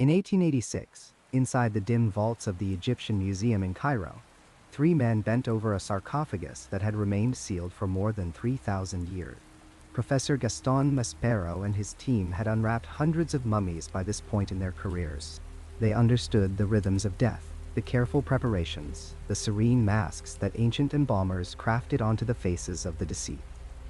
In 1886, inside the dim vaults of the Egyptian Museum in Cairo, three men bent over a sarcophagus that had remained sealed for more than 3,000 years. Professor Gaston Maspero and his team had unwrapped hundreds of mummies by this point in their careers. They understood the rhythms of death, the careful preparations, the serene masks that ancient embalmers crafted onto the faces of the deceased.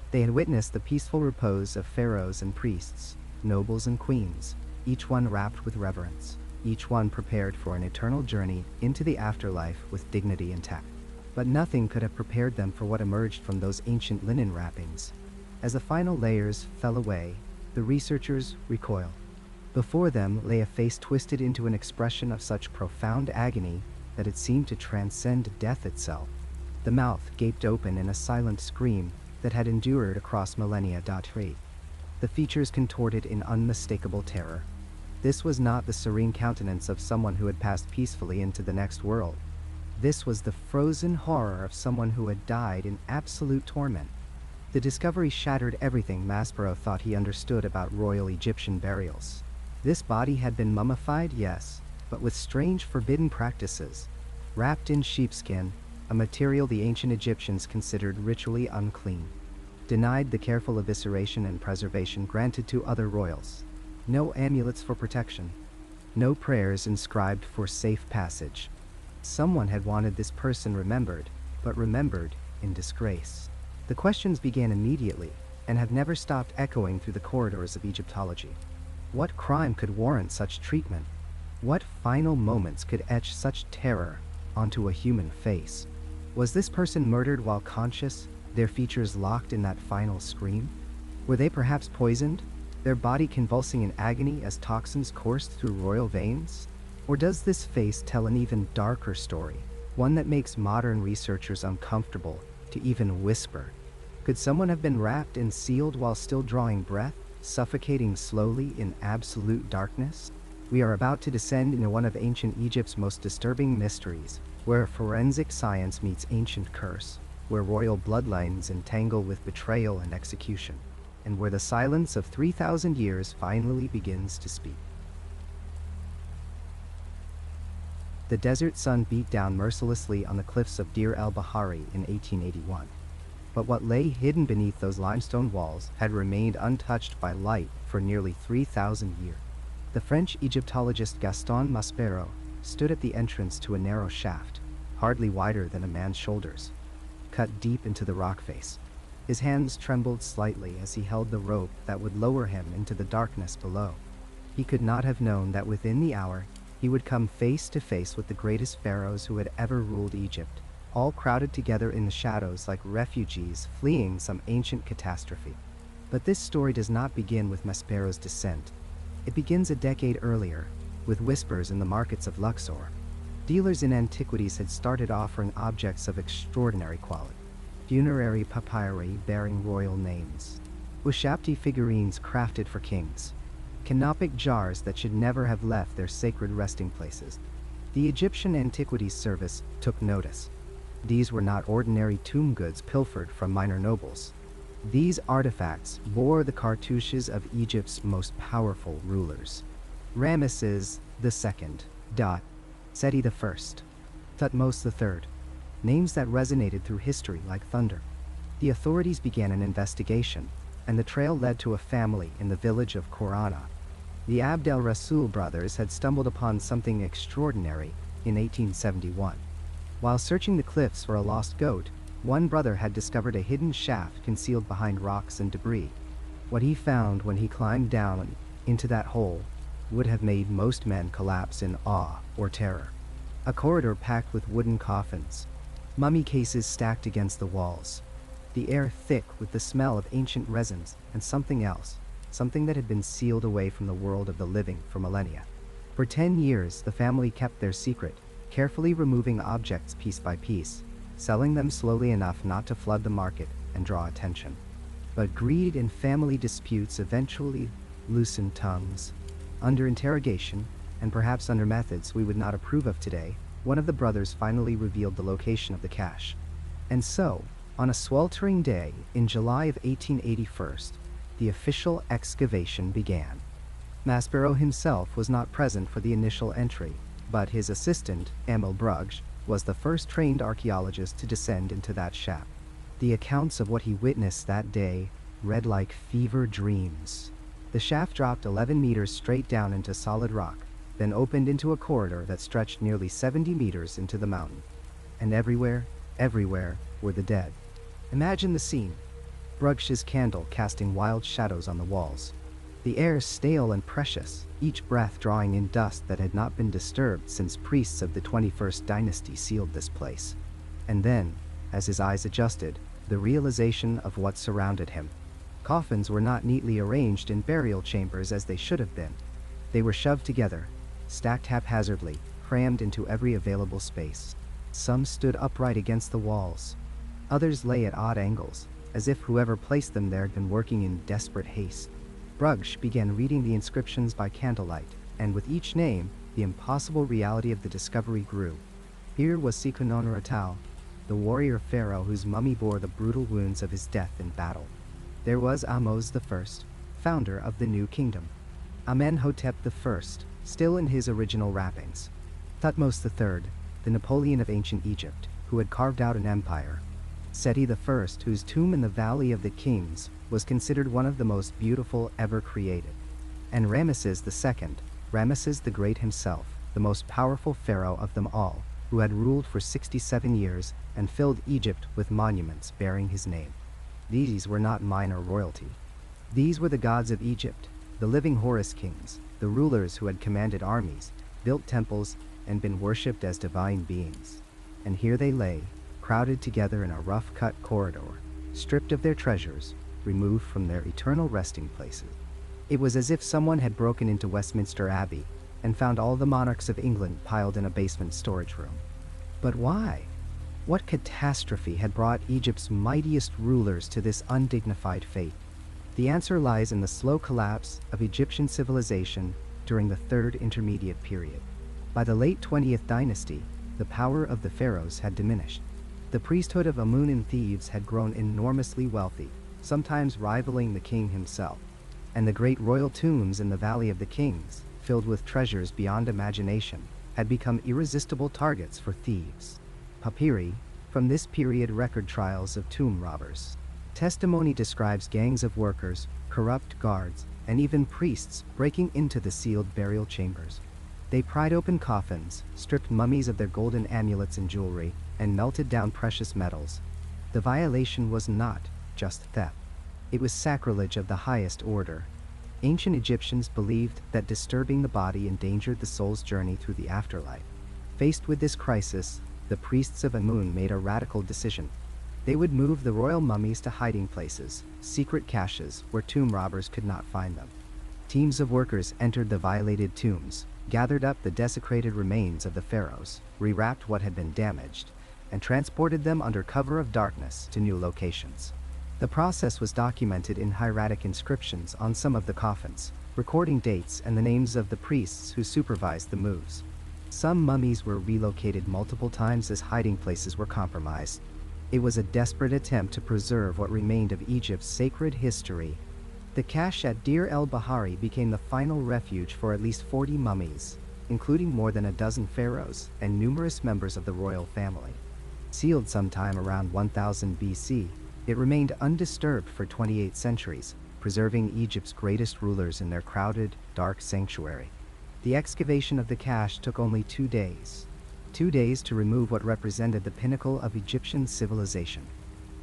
They had witnessed the peaceful repose of pharaohs and priests, nobles and queens, each one wrapped with reverence, each one prepared for an eternal journey into the afterlife with dignity intact. But nothing could have prepared them for what emerged from those ancient linen wrappings. As the final layers fell away, the researchers recoiled. Before them lay a face twisted into an expression of such profound agony that it seemed to transcend death itself. The mouth gaped open in a silent scream that had endured across millennia. The features contorted in unmistakable terror. This was not the serene countenance of someone who had passed peacefully into the next world. This was the frozen horror of someone who had died in absolute torment. The discovery shattered everything Maspero thought he understood about royal Egyptian burials. This body had been mummified, yes, but with strange forbidden practices. Wrapped in sheepskin, a material the ancient Egyptians considered ritually unclean. Denied the careful evisceration and preservation granted to other royals. No amulets for protection. No prayers inscribed for safe passage. Someone had wanted this person remembered, but remembered in disgrace. The questions began immediately, and have never stopped echoing through the corridors of Egyptology. What crime could warrant such treatment? What final moments could etch such terror onto a human face? Was this person murdered while conscious, their features locked in that final scream? Were they perhaps poisoned, their body convulsing in agony as toxins coursed through royal veins? Or does this face tell an even darker story, one that makes modern researchers uncomfortable to even whisper? Could someone have been wrapped and sealed while still drawing breath, suffocating slowly in absolute darkness? We are about to descend into one of ancient Egypt's most disturbing mysteries, where forensic science meets ancient curse, where royal bloodlines entangle with betrayal and execution, and where the silence of 3,000 years finally begins to speak. The desert sun beat down mercilessly on the cliffs of Deir el-Bahari in 1881. But what lay hidden beneath those limestone walls had remained untouched by light for nearly 3,000 years. The French Egyptologist Gaston Maspero stood at the entrance to a narrow shaft, hardly wider than a man's shoulders, cut deep into the rock face. His hands trembled slightly as he held the rope that would lower him into the darkness below. He could not have known that within the hour he would come face to face with the greatest pharaohs who had ever ruled Egypt, all crowded together in the shadows like refugees fleeing some ancient catastrophe. But this story does not begin with Maspero's descent. It begins a decade earlier, with whispers in the markets of Luxor. Dealers in antiquities had started offering objects of extraordinary quality. Funerary papyri bearing royal names. Ushapti figurines crafted for kings. Canopic jars that should never have left their sacred resting places. The Egyptian Antiquities Service took notice. These were not ordinary tomb goods pilfered from minor nobles. These artifacts bore the cartouches of Egypt's most powerful rulers. Ramesses II, Seti I, Thutmose III, names that resonated through history like thunder. The authorities began an investigation, and the trail led to a family in the village of Korana. The Abd el-Rasul brothers had stumbled upon something extraordinary in 1871. While searching the cliffs for a lost goat, one brother had discovered a hidden shaft concealed behind rocks and debris. What he found when he climbed down into that hole would have made most men collapse in awe or terror. A corridor packed with wooden coffins, mummy cases stacked against the walls, the air thick with the smell of ancient resins and something else, something that had been sealed away from the world of the living for millennia. For 10 years, the family kept their secret, carefully removing objects piece by piece, selling them slowly enough not to flood the market and draw attention. But greed and family disputes eventually loosened tongues. Under interrogation, and perhaps under methods we would not approve of today, one of the brothers finally revealed the location of the cache. And so, on a sweltering day in July of 1881, the official excavation began. Maspero himself was not present for the initial entry, but his assistant, Emil Brugge, was the first trained archaeologist to descend into that shaft. The accounts of what he witnessed that day read like fever dreams. The shaft dropped 11 meters straight down into solid rock, then opened into a corridor that stretched nearly 70 meters into the mountain. And everywhere were the dead. Imagine the scene. Brugge's candle casting wild shadows on the walls. The air stale and precious, each breath drawing in dust that had not been disturbed since priests of the 21st dynasty sealed this place. And then, as his eyes adjusted, the realization of what surrounded him. Coffins were not neatly arranged in burial chambers as they should have been. They were shoved together, stacked haphazardly, crammed into every available space. Some stood upright against the walls. Others lay at odd angles, as if whoever placed them there had been working in desperate haste. Brugge began reading the inscriptions by candlelight, and with each name, the impossible reality of the discovery grew. Here was Seqenenre, the warrior pharaoh whose mummy bore the brutal wounds of his death in battle. There was Ahmose I, founder of the new kingdom. Amenhotep I, still in his original wrappings. Thutmose III, the Napoleon of ancient Egypt, who had carved out an empire. Seti I, whose tomb in the Valley of the Kings was considered one of the most beautiful ever created. And Ramesses II, Ramesses the Great himself, the most powerful pharaoh of them all, who had ruled for 67 years and filled Egypt with monuments bearing his name. These were not minor royalty. These were the gods of Egypt, the living Horus kings, the rulers who had commanded armies, built temples, and been worshipped as divine beings. And here they lay, crowded together in a rough-cut corridor, stripped of their treasures, removed from their eternal resting places. It was as if someone had broken into Westminster Abbey and found all the monarchs of England piled in a basement storage room. But why? What catastrophe had brought Egypt's mightiest rulers to this undignified fate? The answer lies in the slow collapse of Egyptian civilization during the Third Intermediate Period. By the late 20th dynasty, the power of the pharaohs had diminished. The priesthood of Amun in Thebes had grown enormously wealthy, sometimes rivaling the king himself, and the great royal tombs in the Valley of the Kings, filled with treasures beyond imagination, had become irresistible targets for thieves. Papyri, from this period record trials of tomb robbers. Testimony describes gangs of workers, corrupt guards, and even priests breaking into the sealed burial chambers. They pried open coffins, stripped mummies of their golden amulets and jewelry, and melted down precious metals. The violation was not just theft. It was sacrilege of the highest order. Ancient Egyptians believed that disturbing the body endangered the soul's journey through the afterlife. Faced with this crisis, the priests of Amun made a radical decision. They would move the royal mummies to hiding places, secret caches where tomb robbers could not find them. Teams of workers entered the violated tombs, gathered up the desecrated remains of the pharaohs, rewrapped what had been damaged, and transported them under cover of darkness to new locations. The process was documented in hieratic inscriptions on some of the coffins, recording dates and the names of the priests who supervised the moves. Some mummies were relocated multiple times as hiding places were compromised. It was a desperate attempt to preserve what remained of Egypt's sacred history. The cache at Deir el-Bahari became the final refuge for at least 40 mummies, including more than a dozen pharaohs and numerous members of the royal family. Sealed sometime around 1000 BC, it remained undisturbed for 28 centuries, preserving Egypt's greatest rulers in their crowded, dark sanctuary. The excavation of the cache took only 2 days. 2 days to remove what represented the pinnacle of Egyptian civilization.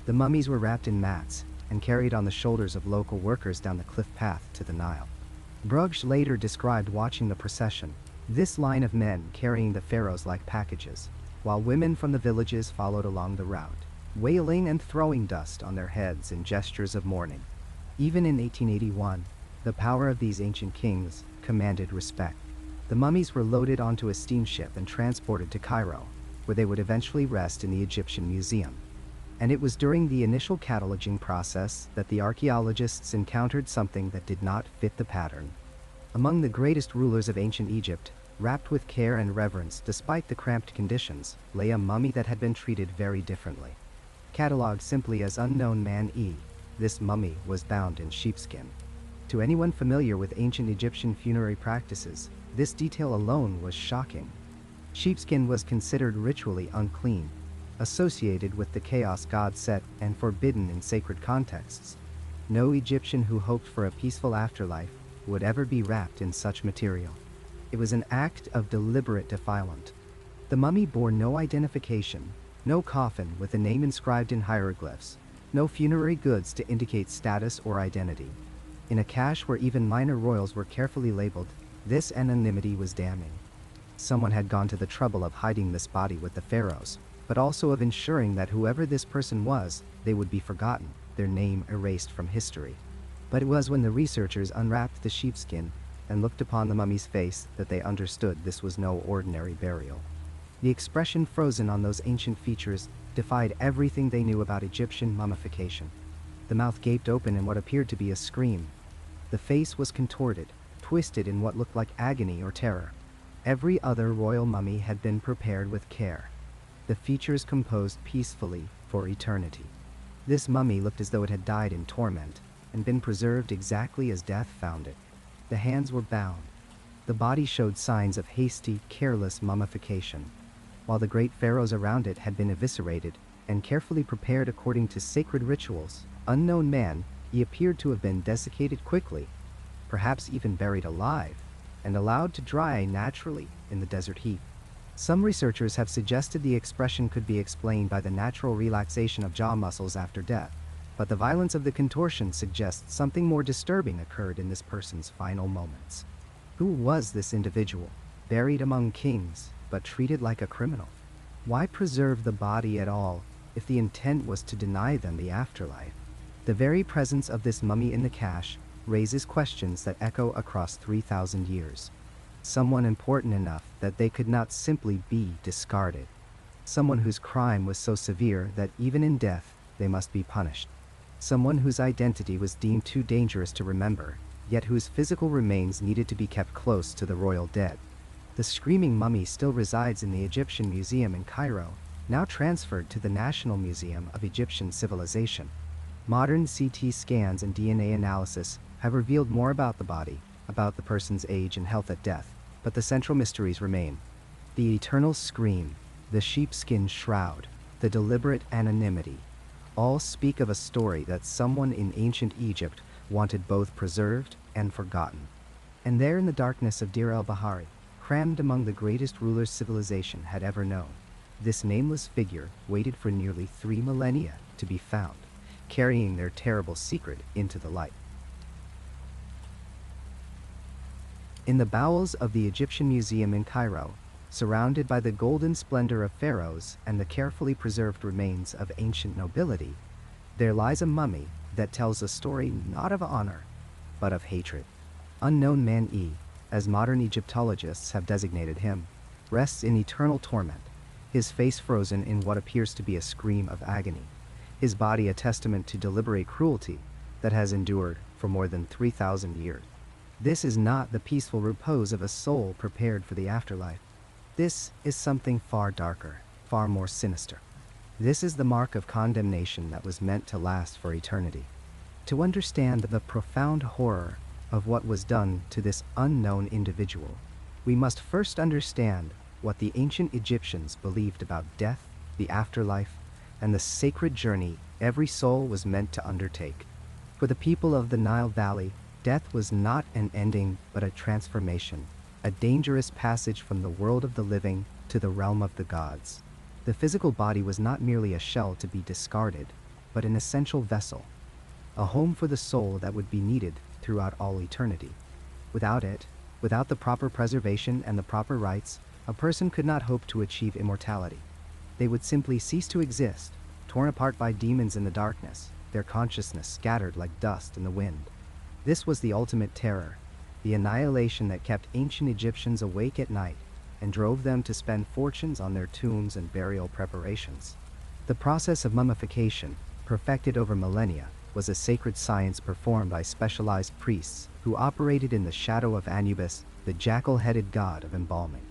The mummies were wrapped in mats and carried on the shoulders of local workers down the cliff path to the Nile. Brugge later described watching the procession, this line of men carrying the pharaohs like packages, while women from the villages followed along the route, wailing and throwing dust on their heads in gestures of mourning. Even in 1881, the power of these ancient kings commanded respect. The mummies were loaded onto a steamship and transported to Cairo, where they would eventually rest in the Egyptian Museum. And it was during the initial cataloging process that the archaeologists encountered something that did not fit the pattern. Among the greatest rulers of ancient Egypt, wrapped with care and reverence despite the cramped conditions, lay a mummy that had been treated very differently. Catalogued simply as Unknown Man E, this mummy was bound in sheepskin. To anyone familiar with ancient Egyptian funerary practices, this detail alone was shocking. Sheepskin was considered ritually unclean, associated with the chaos god Set, and forbidden in sacred contexts. No Egyptian who hoped for a peaceful afterlife would ever be wrapped in such material. It was an act of deliberate defilement. The mummy bore no identification, no coffin with a name inscribed in hieroglyphs, no funerary goods to indicate status or identity. In a cache where even minor royals were carefully labeled, this anonymity was damning. Someone had gone to the trouble of hiding this body with the pharaohs, but also of ensuring that whoever this person was, they would be forgotten, their name erased from history. But it was when the researchers unwrapped the sheepskin and looked upon the mummy's face that they understood this was no ordinary burial. The expression frozen on those ancient features defied everything they knew about Egyptian mummification. The mouth gaped open in what appeared to be a scream. The face was contorted, twisted in what looked like agony or terror. Every other royal mummy had been prepared with care. The features composed peacefully for eternity. This mummy looked as though it had died in torment and been preserved exactly as death found it. The hands were bound. The body showed signs of hasty, careless mummification, while the great pharaohs around it had been eviscerated and carefully prepared according to sacred rituals. Unknown man, he appeared to have been desiccated quickly, perhaps even buried alive, and allowed to dry naturally in the desert heat. Some researchers have suggested the expression could be explained by the natural relaxation of jaw muscles after death, but the violence of the contortion suggests something more disturbing occurred in this person's final moments. Who was this individual, buried among kings, but treated like a criminal? Why preserve the body at all if the intent was to deny them the afterlife? The very presence of this mummy in the cache raises questions that echo across 3,000 years. Someone important enough that they could not simply be discarded. Someone whose crime was so severe that even in death they must be punished. Someone whose identity was deemed too dangerous to remember, yet whose physical remains needed to be kept close to the royal dead. The screaming mummy still resides in the Egyptian Museum in Cairo, now transferred to the National Museum of Egyptian Civilization. Modern CT scans and DNA analysis have revealed more about the body, about the person's age and health at death, but the central mysteries remain. The eternal scream, the sheepskin shroud, the deliberate anonymity, all speak of a story that someone in ancient Egypt wanted both preserved and forgotten. And there in the darkness of Deir el-Bahari, crammed among the greatest rulers civilization had ever known, this nameless figure waited for nearly 3 millennia to be found, carrying their terrible secret into the light. In the bowels of the Egyptian Museum in Cairo, surrounded by the golden splendor of pharaohs and the carefully preserved remains of ancient nobility, there lies a mummy that tells a story not of honor, but of hatred. Unknown Man E, as modern Egyptologists have designated him, rests in eternal torment, his face frozen in what appears to be a scream of agony, his body a testament to deliberate cruelty that has endured for more than 3,000 years. This is not the peaceful repose of a soul prepared for the afterlife. This is something far darker, far more sinister. This is the mark of condemnation that was meant to last for eternity. To understand the profound horror of what was done to this unknown individual, we must first understand what the ancient Egyptians believed about death, the afterlife, and the sacred journey every soul was meant to undertake. For the people of the Nile Valley, death was not an ending but a transformation, a dangerous passage from the world of the living to the realm of the gods. The physical body was not merely a shell to be discarded, but an essential vessel, a home for the soul that would be needed throughout all eternity. Without it, without the proper preservation and the proper rites, a person could not hope to achieve immortality. They would simply cease to exist, torn apart by demons in the darkness, their consciousness scattered like dust in the wind. This was the ultimate terror, the annihilation that kept ancient Egyptians awake at night and drove them to spend fortunes on their tombs and burial preparations. The process of mummification, perfected over millennia, was a sacred science performed by specialized priests who operated in the shadow of Anubis, the jackal-headed god of embalming.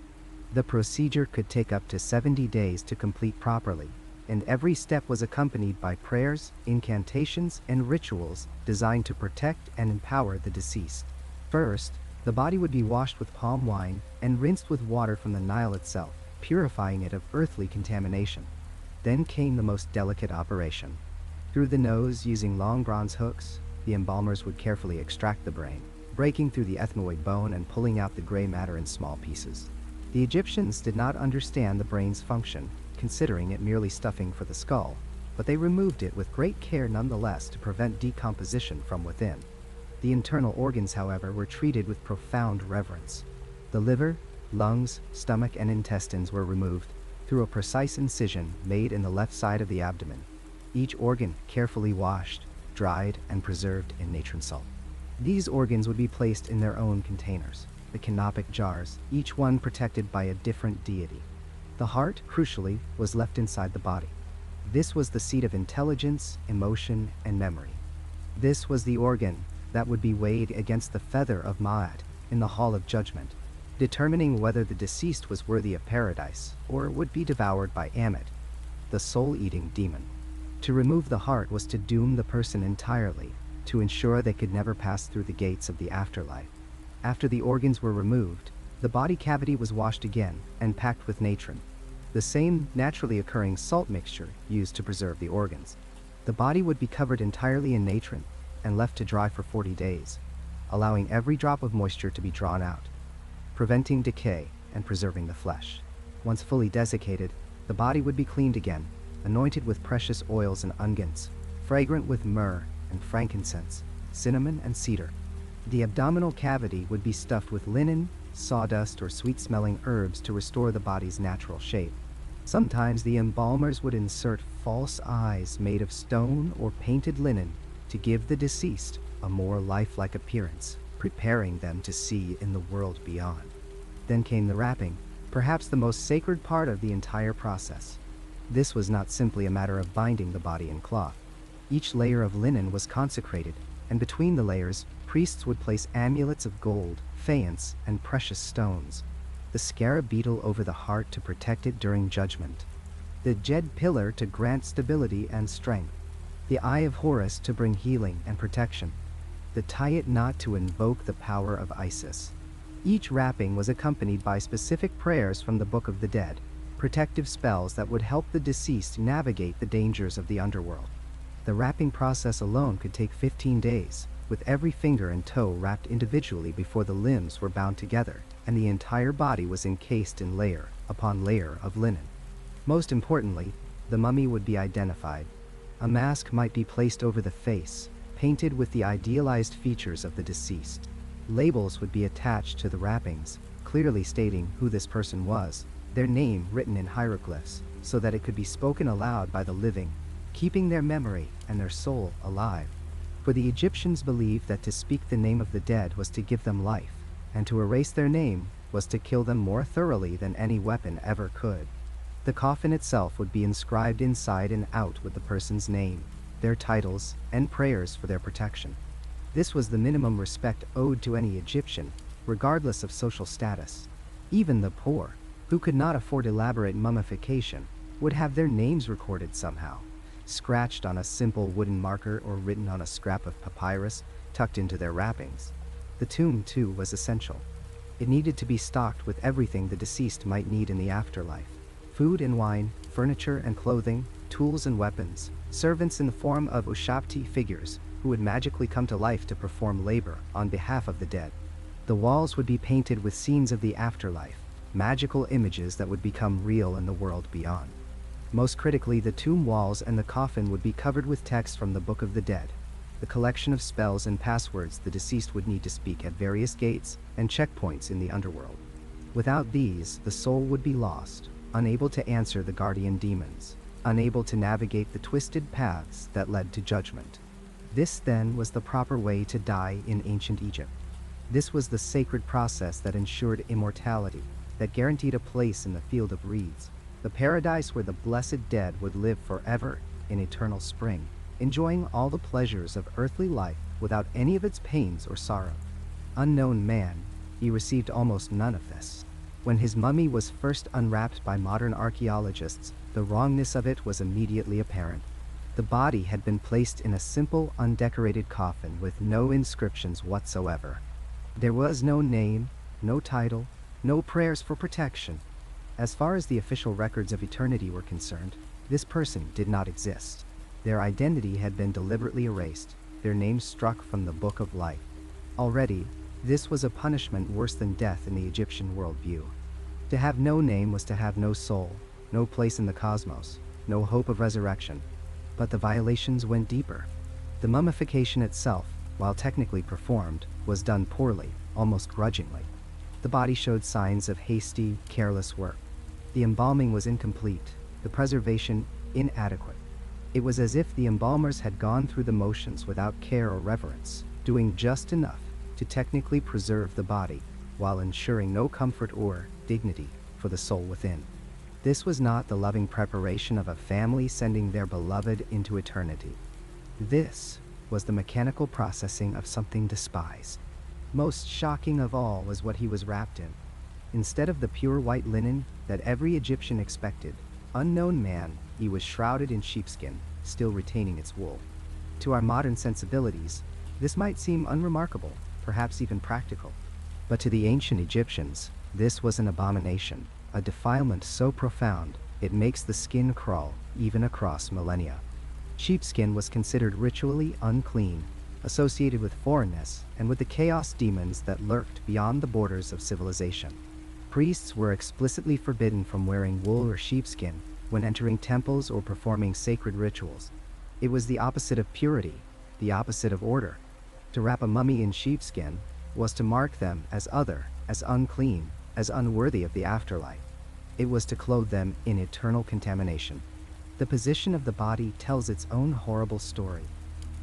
The procedure could take up to 70 days to complete properly, and every step was accompanied by prayers, incantations, and rituals designed to protect and empower the deceased. First, the body would be washed with palm wine and rinsed with water from the Nile itself, purifying it of earthly contamination. Then came the most delicate operation. Through the nose, using long bronze hooks, the embalmers would carefully extract the brain, breaking through the ethmoid bone and pulling out the gray matter in small pieces. The Egyptians did not understand the brain's function, considering it merely stuffing for the skull, but they removed it with great care nonetheless to prevent decomposition from within. The internal organs, however, were treated with profound reverence. The liver, lungs, stomach, and intestines were removed through a precise incision made in the left side of the abdomen, each organ carefully washed, dried, and preserved in natron salt. These organs would be placed in their own containers, the canopic jars, each one protected by a different deity. The heart, crucially, was left inside the body. This was the seat of intelligence, emotion, and memory. This was the organ that would be weighed against the feather of Ma'at in the Hall of Judgment, determining whether the deceased was worthy of paradise or would be devoured by Ammit, the soul-eating demon. To remove the heart was to doom the person entirely, to ensure they could never pass through the gates of the afterlife. After the organs were removed, the body cavity was washed again and packed with natron, the same naturally occurring salt mixture used to preserve the organs. The body would be covered entirely in natron and left to dry for 40 days, allowing every drop of moisture to be drawn out, preventing decay and preserving the flesh. Once fully desiccated, the body would be cleaned again, anointed with precious oils and unguents, fragrant with myrrh and frankincense, cinnamon and cedar. The abdominal cavity would be stuffed with linen, sawdust, or sweet-smelling herbs to restore the body's natural shape. Sometimes the embalmers would insert false eyes made of stone or painted linen to give the deceased a more lifelike appearance, preparing them to see in the world beyond. Then came the wrapping, perhaps the most sacred part of the entire process. This was not simply a matter of binding the body in cloth. Each layer of linen was consecrated, and between the layers, priests would place amulets of gold, faience, and precious stones. The scarab beetle over the heart to protect it during judgment. The jed pillar to grant stability and strength. The eye of Horus to bring healing and protection. The tayyit knot to invoke the power of Isis. Each wrapping was accompanied by specific prayers from the Book of the Dead, protective spells that would help the deceased navigate the dangers of the underworld. The wrapping process alone could take 15 days, with every finger and toe wrapped individually before the limbs were bound together, and the entire body was encased in layer upon layer of linen. Most importantly, the mummy would be identified. A mask might be placed over the face, painted with the idealized features of the deceased. Labels would be attached to the wrappings, clearly stating who this person was, their name written in hieroglyphs, so that it could be spoken aloud by the living, keeping their memory and their soul alive. For the Egyptians believed that to speak the name of the dead was to give them life, and to erase their name was to kill them more thoroughly than any weapon ever could. The coffin itself would be inscribed inside and out with the person's name, their titles, and prayers for their protection. This was the minimum respect owed to any Egyptian, regardless of social status. Even the poor, who could not afford elaborate mummification, would have their names recorded somehow, scratched on a simple wooden marker or written on a scrap of papyrus tucked into their wrappings. The tomb, too, was essential. It needed to be stocked with everything the deceased might need in the afterlife: food and wine, furniture and clothing, tools and weapons, servants in the form of Ushabti figures who would magically come to life to perform labor on behalf of the dead. The walls would be painted with scenes of the afterlife, magical images that would become real in the world beyond. Most critically, the tomb walls and the coffin would be covered with text from the Book of the Dead, the collection of spells and passwords the deceased would need to speak at various gates and checkpoints in the underworld. Without these, the soul would be lost, unable to answer the guardian demons, unable to navigate the twisted paths that led to judgment. This, then, was the proper way to die in ancient Egypt. This was the sacred process that ensured immortality, that guaranteed a place in the field of reeds, the paradise where the blessed dead would live forever in eternal spring, enjoying all the pleasures of earthly life without any of its pains or sorrow. Unknown man, he received almost none of this. When his mummy was first unwrapped by modern archaeologists, the wrongness of it was immediately apparent. The body had been placed in a simple, undecorated coffin with no inscriptions whatsoever. There was no name, no title, no prayers for protection. As far as the official records of eternity were concerned, this person did not exist. Their identity had been deliberately erased, their names struck from the Book of Life. Already, this was a punishment worse than death in the Egyptian worldview. To have no name was to have no soul, no place in the cosmos, no hope of resurrection. But the violations went deeper. The mummification itself, while technically performed, was done poorly, almost grudgingly. The body showed signs of hasty, careless work. The embalming was incomplete, the preservation inadequate. It was as if the embalmers had gone through the motions without care or reverence, doing just enough to technically preserve the body, while ensuring no comfort or dignity for the soul within. This was not the loving preparation of a family sending their beloved into eternity. This was the mechanical processing of something despised. Most shocking of all was what he was wrapped in. Instead of the pure white linen that every Egyptian expected, unknown man, he was shrouded in sheepskin, still retaining its wool. To our modern sensibilities, this might seem unremarkable, perhaps even practical. But to the ancient Egyptians, this was an abomination, a defilement so profound it makes the skin crawl even across millennia. Sheepskin was considered ritually unclean, associated with foreignness and with the chaos demons that lurked beyond the borders of civilization. Priests were explicitly forbidden from wearing wool or sheepskin when entering temples or performing sacred rituals. It was the opposite of purity, the opposite of order. To wrap a mummy in sheepskin was to mark them as other, as unclean, as unworthy of the afterlife. It was to clothe them in eternal contamination. The position of the body tells its own horrible story.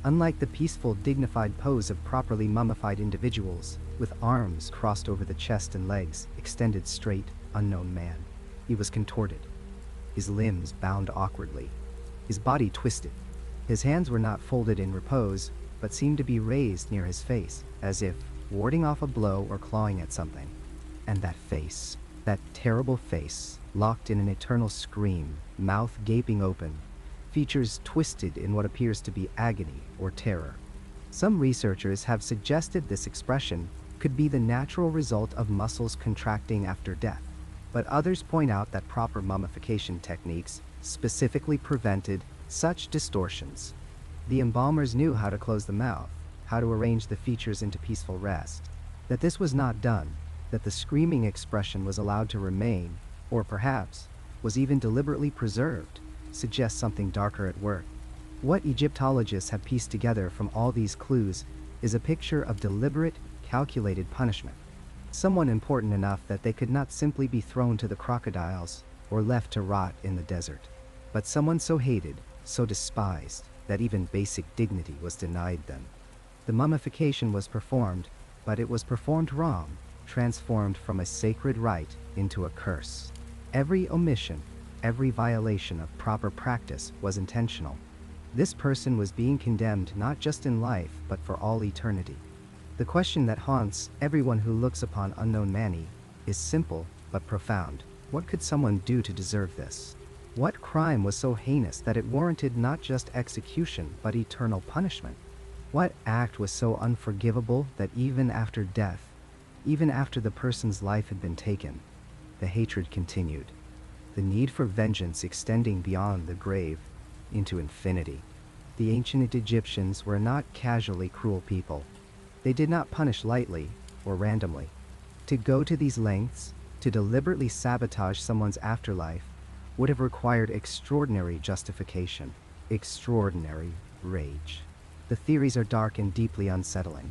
Unlike the peaceful, dignified pose of properly mummified individuals, with arms crossed over the chest and legs, extended straight, unknown man, he was contorted. His limbs bound awkwardly. His body twisted. His hands were not folded in repose, but seemed to be raised near his face, as if warding off a blow or clawing at something. And that face, that terrible face, locked in an eternal scream, mouth gaping open, features twisted in what appears to be agony or terror. Some researchers have suggested this expression could be the natural result of muscles contracting after death, but others point out that proper mummification techniques specifically prevented such distortions. The embalmers knew how to close the mouth, how to arrange the features into peaceful rest. That this was not done, that the screaming expression was allowed to remain, or perhaps was even deliberately preserved, suggests something darker at work. What Egyptologists have pieced together from all these clues is a picture of deliberate, calculated punishment. Someone important enough that they could not simply be thrown to the crocodiles or left to rot in the desert, but someone so hated, so despised, that even basic dignity was denied them. The mummification was performed, but it was performed wrong, transformed from a sacred rite into a curse. Every omission, every violation of proper practice was intentional. This person was being condemned not just in life, but for all eternity. The question that haunts everyone who looks upon unknown Mani is simple but profound. What could someone do to deserve this? What crime was so heinous that it warranted not just execution but eternal punishment? What act was so unforgivable that even after death, even after the person's life had been taken, the hatred continued? The need for vengeance extending beyond the grave into infinity. The ancient Egyptians were not casually cruel people. They did not punish lightly or randomly. To go to these lengths, to deliberately sabotage someone's afterlife, would have required extraordinary justification, extraordinary rage. The theories are dark and deeply unsettling.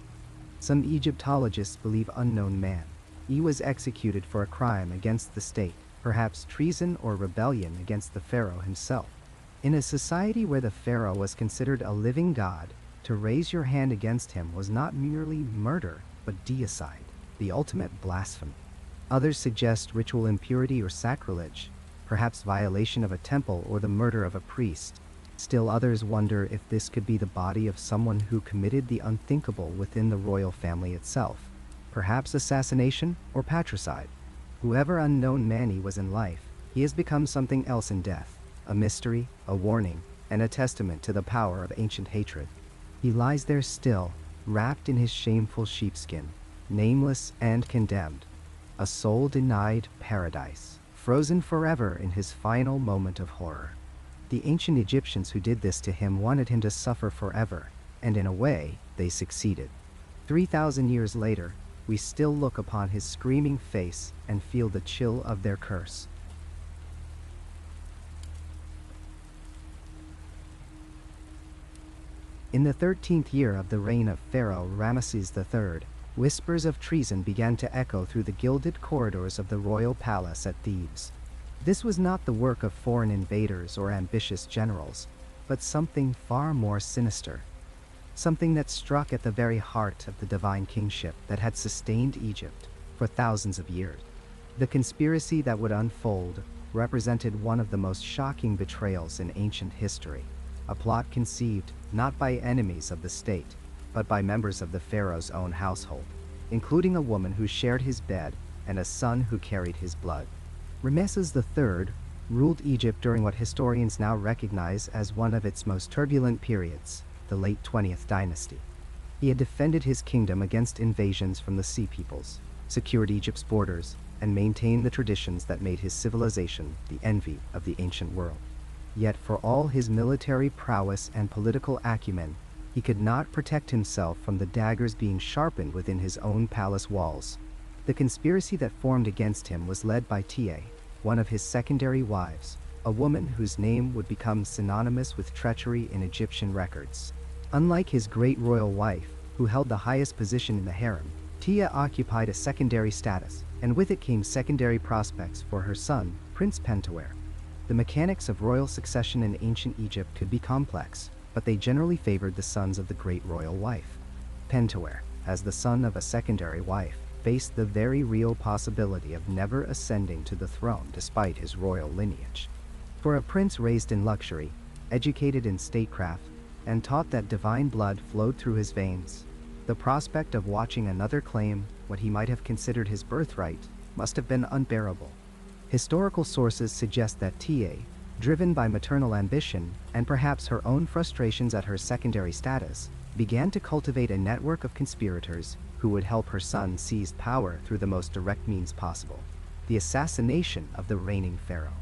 Some Egyptologists believe unknown man. He was executed for a crime against the state, perhaps treason or rebellion against the pharaoh himself. In a society where the pharaoh was considered a living god, to raise your hand against him was not merely murder, but deicide, the ultimate blasphemy. Others suggest ritual impurity or sacrilege, perhaps violation of a temple or the murder of a priest. Still others wonder if this could be the body of someone who committed the unthinkable within the royal family itself, perhaps assassination or patricide. Whoever unknown Mani was in life, he has become something else in death, a mystery, a warning, and a testament to the power of ancient hatred. He lies there still, wrapped in his shameful sheepskin, nameless and condemned, a soul denied paradise, frozen forever in his final moment of horror. The ancient Egyptians who did this to him wanted him to suffer forever, and in a way, they succeeded. 3,000 years later, we still look upon his screaming face and feel the chill of their curse. In the 13th year of the reign of Pharaoh Ramesses III, whispers of treason began to echo through the gilded corridors of the royal palace at Thebes. This was not the work of foreign invaders or ambitious generals, but something far more sinister. Something that struck at the very heart of the divine kingship that had sustained Egypt for thousands of years. The conspiracy that would unfold represented one of the most shocking betrayals in ancient history, a plot conceived not by enemies of the state, but by members of the pharaoh's own household, including a woman who shared his bed and a son who carried his blood. Ramesses III ruled Egypt during what historians now recognize as one of its most turbulent periods, the late 20th dynasty. He had defended his kingdom against invasions from the Sea Peoples, secured Egypt's borders, and maintained the traditions that made his civilization the envy of the ancient world. Yet for all his military prowess and political acumen, he could not protect himself from the daggers being sharpened within his own palace walls. The conspiracy that formed against him was led by Deir, one of his secondary wives, a woman whose name would become synonymous with treachery in Egyptian records. Unlike his great royal wife, who held the highest position in the harem, Deir occupied a secondary status, and with it came secondary prospects for her son, Prince Pentawere. The mechanics of royal succession in ancient Egypt could be complex, but they generally favored the sons of the great royal wife. Pentawere, as the son of a secondary wife, faced the very real possibility of never ascending to the throne despite his royal lineage. For a prince raised in luxury, educated in statecraft, and taught that divine blood flowed through his veins, the prospect of watching another claim what he might have considered his birthright must have been unbearable. Historical sources suggest that Deir, driven by maternal ambition and perhaps her own frustrations at her secondary status, began to cultivate a network of conspirators who would help her son seize power through the most direct means possible, the assassination of the reigning pharaoh.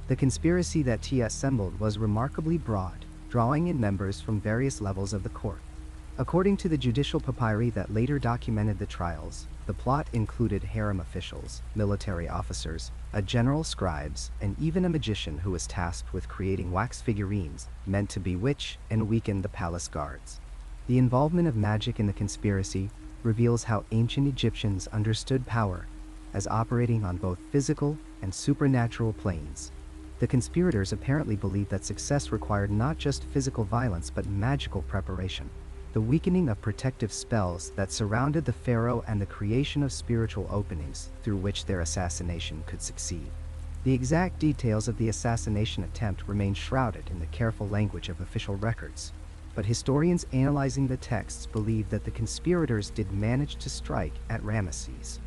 The conspiracy that Deir assembled was remarkably broad, drawing in members from various levels of the court. According to the judicial papyri that later documented the trials, the plot included harem officials, military officers, a general scribes, and even a magician who was tasked with creating wax figurines meant to bewitch and weaken the palace guards. The involvement of magic in the conspiracy reveals how ancient Egyptians understood power as operating on both physical and supernatural planes. The conspirators apparently believed that success required not just physical violence but magical preparation, the weakening of protective spells that surrounded the pharaoh and the creation of spiritual openings through which their assassination could succeed. The exact details of the assassination attempt remain shrouded in the careful language of official records, but historians analyzing the texts believe that the conspirators did manage to strike at Ramesses.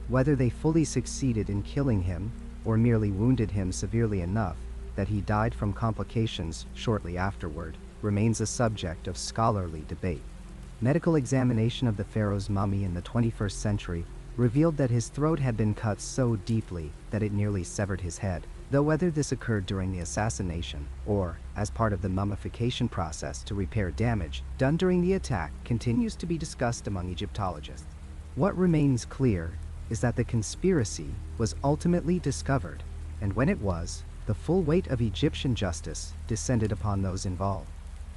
Whether they fully succeeded in killing him or merely wounded him severely enough that he died from complications shortly afterward remains a subject of scholarly debate. Medical examination of the pharaoh's mummy in the 21st century revealed that his throat had been cut so deeply that it nearly severed his head, though whether this occurred during the assassination or as part of the mummification process to repair damage done during the attack continues to be discussed among Egyptologists. What remains clear is that the conspiracy was ultimately discovered, and when it was, the full weight of Egyptian justice descended upon those involved.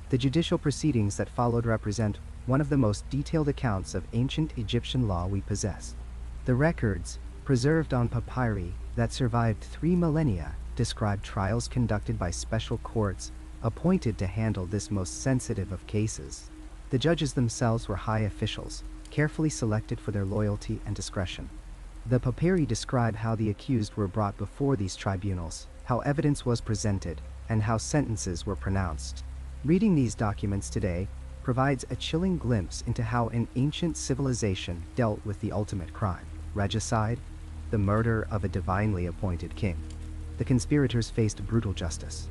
The judicial proceedings that followed represent one of the most detailed accounts of ancient Egyptian law we possess. The records, preserved on papyri that survived 3 millennia, describe trials conducted by special courts appointed to handle this most sensitive of cases. The judges themselves were high officials, carefully selected for their loyalty and discretion. The papyri describe how the accused were brought before these tribunals, how evidence was presented, and how sentences were pronounced. Reading these documents today provides a chilling glimpse into how an ancient civilization dealt with the ultimate crime, regicide, the murder of a divinely appointed king. The conspirators faced brutal justice.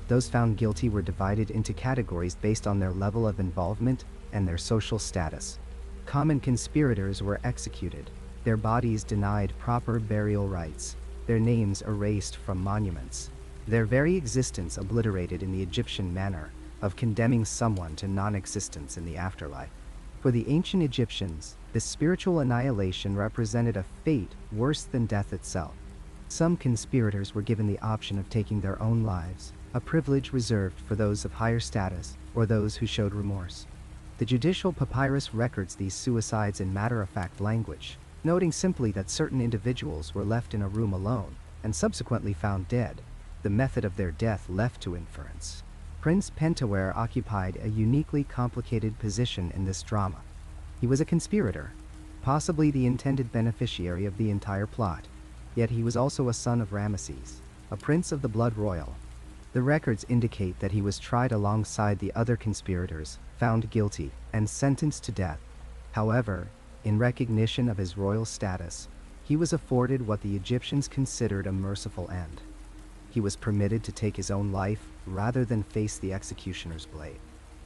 Those found guilty were divided into categories based on their level of involvement and their social status. Common conspirators were executed, their bodies denied proper burial rites, their names erased from monuments, their very existence obliterated in the Egyptian manner of condemning someone to non-existence in the afterlife. For the ancient Egyptians, this spiritual annihilation represented a fate worse than death itself. Some conspirators were given the option of taking their own lives, a privilege reserved for those of higher status or those who showed remorse. The judicial papyrus records these suicides in matter-of-fact language, noting simply that certain individuals were left in a room alone and subsequently found dead, the method of their death left to inference. Prince Pentawere occupied a uniquely complicated position in this drama. He was a conspirator, possibly the intended beneficiary of the entire plot, yet he was also a son of Ramesses, a prince of the blood royal. The records indicate that he was tried alongside the other conspirators, found guilty, and sentenced to death. However, in recognition of his royal status, he was afforded what the Egyptians considered a merciful end. He was permitted to take his own life rather than face the executioner's blade.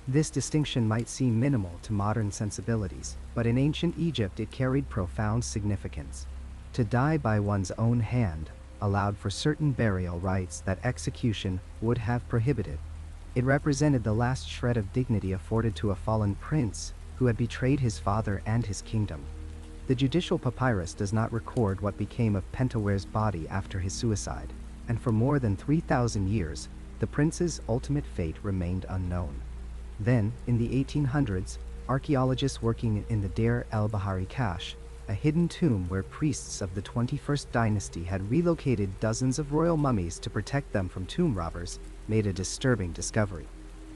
This distinction might seem minimal to modern sensibilities, but in ancient Egypt it carried profound significance. To die by one's own hand allowed for certain burial rites that execution would have prohibited. It represented the last shred of dignity afforded to a fallen prince who had betrayed his father and his kingdom. The judicial papyrus does not record what became of Pentawere's body after his suicide, and for more than 3,000 years, the prince's ultimate fate remained unknown. Then, in the 1800s, archaeologists working in the Deir el-Bahari cache, a hidden tomb where priests of the 21st dynasty had relocated dozens of royal mummies to protect them from tomb robbers, made a disturbing discovery.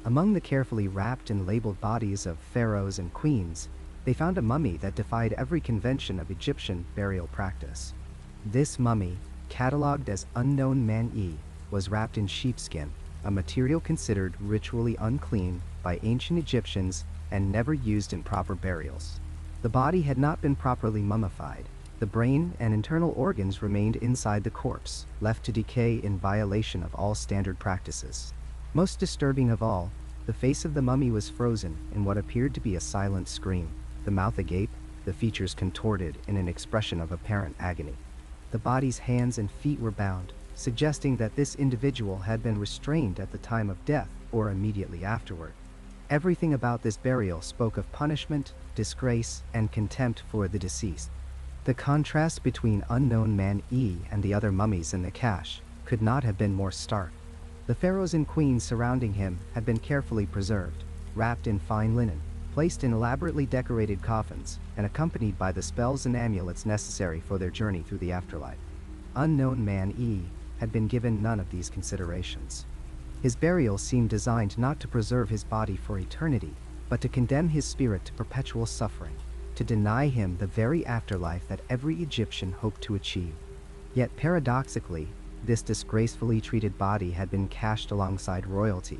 Among the carefully wrapped and labeled bodies of pharaohs and queens, they found a mummy that defied every convention of Egyptian burial practice. This mummy, catalogued as unknown man-e, was wrapped in sheepskin, a material considered ritually unclean by ancient Egyptians and never used in proper burials. The body had not been properly mummified. The brain and internal organs remained inside the corpse, left to decay in violation of all standard practices. Most disturbing of all, the face of the mummy was frozen in what appeared to be a silent scream, the mouth agape, the features contorted in an expression of apparent agony. The body's hands and feet were bound, suggesting that this individual had been restrained at the time of death or immediately afterward. Everything about this burial spoke of punishment, disgrace, and contempt for the deceased. The contrast between unknown man-e and the other mummies in the cache could not have been more stark. The pharaohs and queens surrounding him had been carefully preserved, wrapped in fine linen, placed in elaborately decorated coffins, and accompanied by the spells and amulets necessary for their journey through the afterlife. Unknown man-e had been given none of these considerations. His burial seemed designed not to preserve his body for eternity, but to condemn his spirit to perpetual suffering, to deny him the very afterlife that every Egyptian hoped to achieve. Yet paradoxically, this disgracefully treated body had been cached alongside royalty,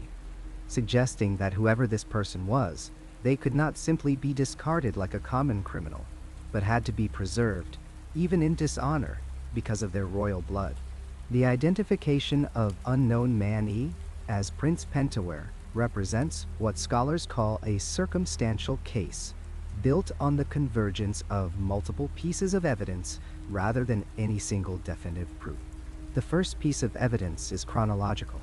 suggesting that whoever this person was, they could not simply be discarded like a common criminal, but had to be preserved, even in dishonor, because of their royal blood. The identification of unknown man-e as Prince Pentawere represents what scholars call a circumstantial case, built on the convergence of multiple pieces of evidence rather than any single definitive proof. The first piece of evidence is chronological.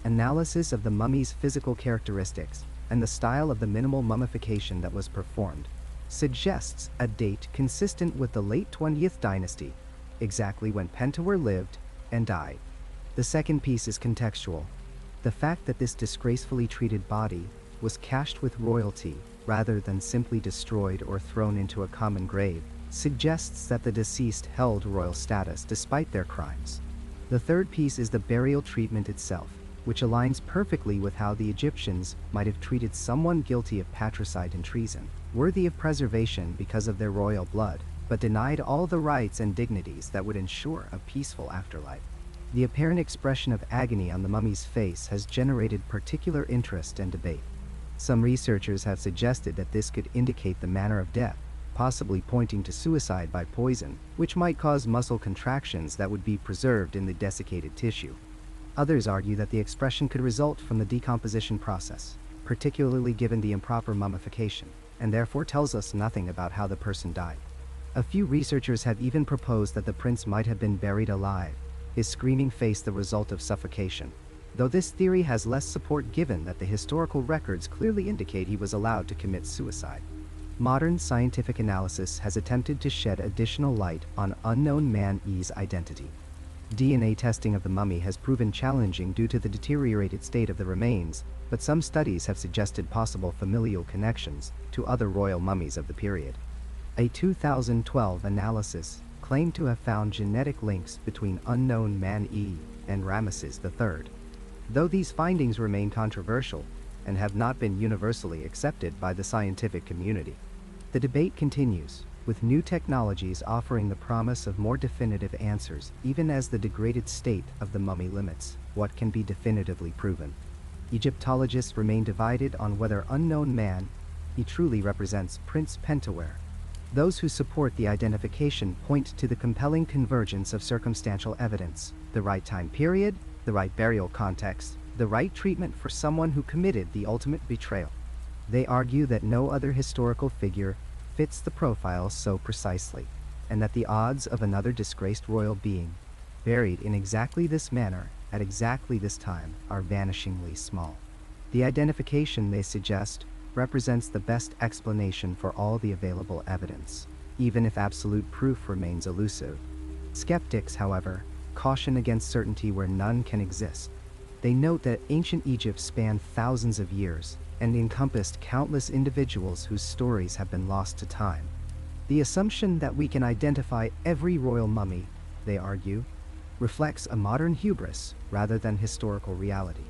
Analysis of the mummy's physical characteristics and the style of the minimal mummification that was performed suggests a date consistent with the late 20th dynasty, exactly when Pentawere lived and died. The second piece is contextual. The fact that this disgracefully treated body was cached with royalty rather than simply destroyed or thrown into a common grave suggests that the deceased held royal status despite their crimes. The third piece is the burial treatment itself, which aligns perfectly with how the Egyptians might have treated someone guilty of patricide and treason, worthy of preservation because of their royal blood, but denied all the rights and dignities that would ensure a peaceful afterlife. The apparent expression of agony on the mummy's face has generated particular interest and debate. Some researchers have suggested that this could indicate the manner of death, possibly pointing to suicide by poison, which might cause muscle contractions that would be preserved in the desiccated tissue. Others argue that the expression could result from the decomposition process, particularly given the improper mummification, and therefore tells us nothing about how the person died. A few researchers have even proposed that the prince might have been buried alive, his screaming face the result of suffocation, though this theory has less support given that the historical records clearly indicate he was allowed to commit suicide. Modern scientific analysis has attempted to shed additional light on unknown man-E's identity. DNA testing of the mummy has proven challenging due to the deteriorated state of the remains, but some studies have suggested possible familial connections to other royal mummies of the period. A 2012 analysis claimed to have found genetic links between unknown man-E and Ramesses III. Though these findings remain controversial and have not been universally accepted by the scientific community, the debate continues, with new technologies offering the promise of more definitive answers even as the degraded state of the mummy limits what can be definitively proven. Egyptologists remain divided on whether unknown man-E truly represents Prince Pentawere. Those who support the identification point to the compelling convergence of circumstantial evidence, the right time period, the right burial context, the right treatment for someone who committed the ultimate betrayal. They argue that no other historical figure fits the profile so precisely, and that the odds of another disgraced royal being buried in exactly this manner at exactly this time are vanishingly small. The identification, they suggest, represents the best explanation for all the available evidence, even if absolute proof remains elusive. Skeptics, however, caution against certainty where none can exist. They note that ancient Egypt spanned thousands of years and encompassed countless individuals whose stories have been lost to time. The assumption that we can identify every royal mummy, they argue, reflects a modern hubris rather than historical reality.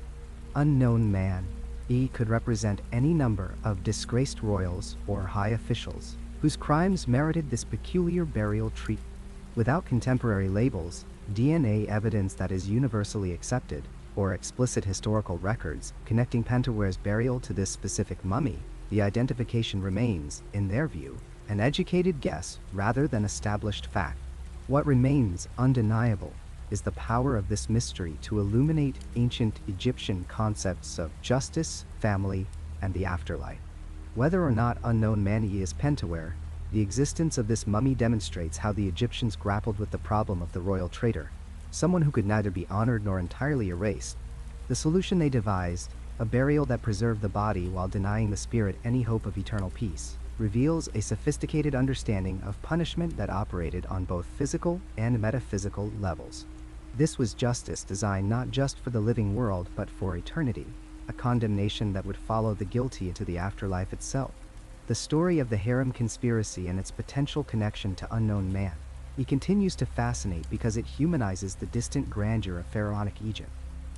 Unknown man-E could represent any number of disgraced royals or high officials whose crimes merited this peculiar burial treatment. Without contemporary labels, DNA evidence that is universally accepted, or explicit historical records connecting Pentawere's burial to this specific mummy, the identification remains, in their view, an educated guess rather than established fact. What remains undeniable is the power of this mystery to illuminate ancient Egyptian concepts of justice, family, and the afterlife. Whether or not unknown man-E is Pentawere, the existence of this mummy demonstrates how the Egyptians grappled with the problem of the royal traitor, someone who could neither be honored nor entirely erased. The solution they devised, a burial that preserved the body while denying the spirit any hope of eternal peace, reveals a sophisticated understanding of punishment that operated on both physical and metaphysical levels. This was justice designed not just for the living world but for eternity, a condemnation that would follow the guilty into the afterlife itself. The story of the Harem Conspiracy and its potential connection to unknown man-E continues to fascinate because it humanizes the distant grandeur of pharaonic Egypt.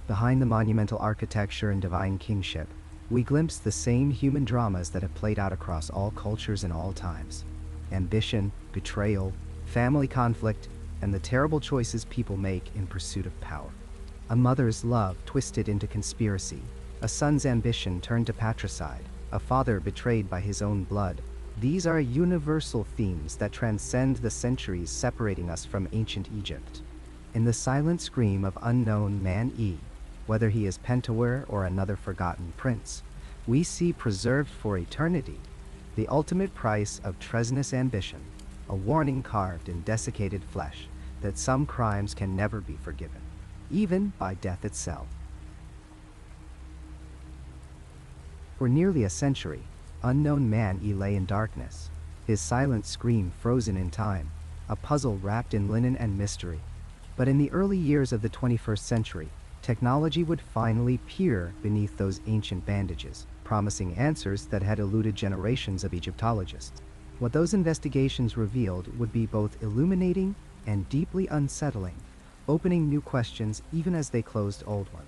Behind the monumental architecture and divine kingship, we glimpse the same human dramas that have played out across all cultures and all times. Ambition, betrayal, family conflict, and the terrible choices people make in pursuit of power. A mother's love twisted into conspiracy, a son's ambition turned to patricide, a father betrayed by his own blood. These are universal themes that transcend the centuries separating us from ancient Egypt. In the silent scream of unknown man-E, whether he is Pentawere or another forgotten prince, we see preserved for eternity the ultimate price of treasonous ambition, a warning carved in desiccated flesh that some crimes can never be forgiven, even by death itself. For nearly a century, unknown man-E lay in darkness, his silent scream frozen in time, a puzzle wrapped in linen and mystery. But in the early years of the 21st century, technology would finally peer beneath those ancient bandages, promising answers that had eluded generations of Egyptologists. What those investigations revealed would be both illuminating and deeply unsettling, opening new questions even as they closed old ones.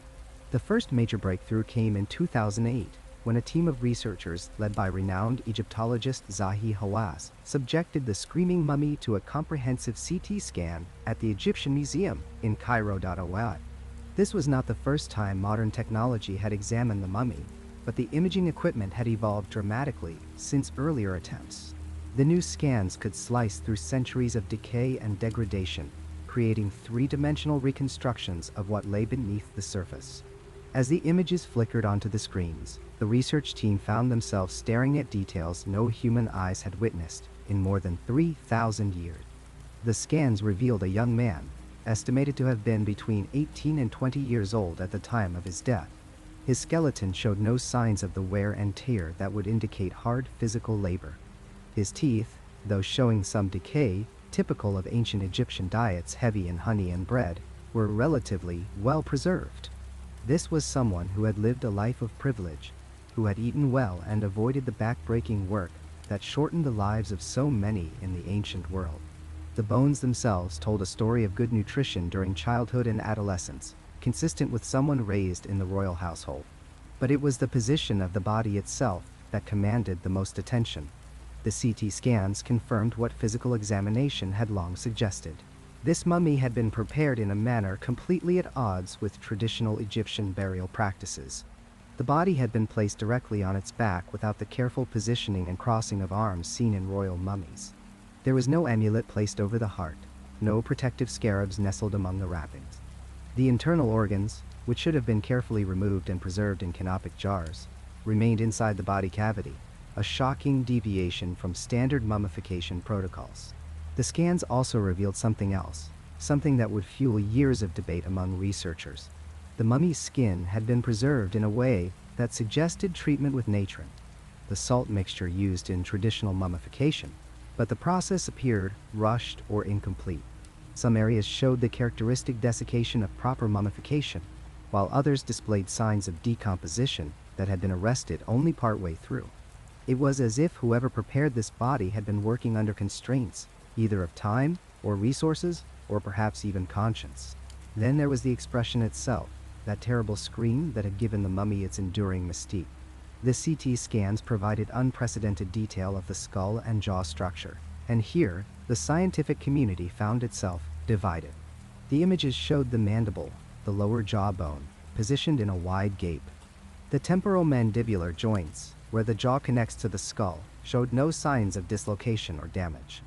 The first major breakthrough came in 2008, when a team of researchers led by renowned Egyptologist Zahi Hawass subjected the screaming mummy to a comprehensive CT scan at the Egyptian Museum in Cairo. This was not the first time modern technology had examined the mummy, but the imaging equipment had evolved dramatically since earlier attempts. The new scans could slice through centuries of decay and degradation, creating three-dimensional reconstructions of what lay beneath the surface. As the images flickered onto the screens, the research team found themselves staring at details no human eyes had witnessed in more than 3,000 years. The scans revealed a young man, estimated to have been between 18 and 20 years old at the time of his death. His skeleton showed no signs of the wear and tear that would indicate hard physical labor. His teeth, though showing some decay, typical of ancient Egyptian diets heavy in honey and bread, were relatively well preserved. This was someone who had lived a life of privilege, who had eaten well and avoided the back-breaking work that shortened the lives of so many in the ancient world. The bones themselves told a story of good nutrition during childhood and adolescence, consistent with someone raised in the royal household. But it was the position of the body itself that commanded the most attention. The CT scans confirmed what physical examination had long suggested. This mummy had been prepared in a manner completely at odds with traditional Egyptian burial practices. The body had been placed directly on its back without the careful positioning and crossing of arms seen in royal mummies. There was no amulet placed over the heart, no protective scarabs nestled among the wrappings. The internal organs, which should have been carefully removed and preserved in canopic jars, remained inside the body cavity, a shocking deviation from standard mummification protocols. The scans also revealed something else, something that would fuel years of debate among researchers. The mummy's skin had been preserved in a way that suggested treatment with natron, the salt mixture used in traditional mummification, but the process appeared rushed or incomplete. Some areas showed the characteristic desiccation of proper mummification, while others displayed signs of decomposition that had been arrested only partway through. It was as if whoever prepared this body had been working under constraints, either of time or resources, or perhaps even conscience. Then there was the expression itself, that terrible scream that had given the mummy its enduring mystique. The CT scans provided unprecedented detail of the skull and jaw structure, and here, the scientific community found itself divided. The images showed the mandible, the lower jawbone, positioned in a wide gape. The temporomandibular joints, where the jaw connects to the skull, showed no signs of dislocation or damage.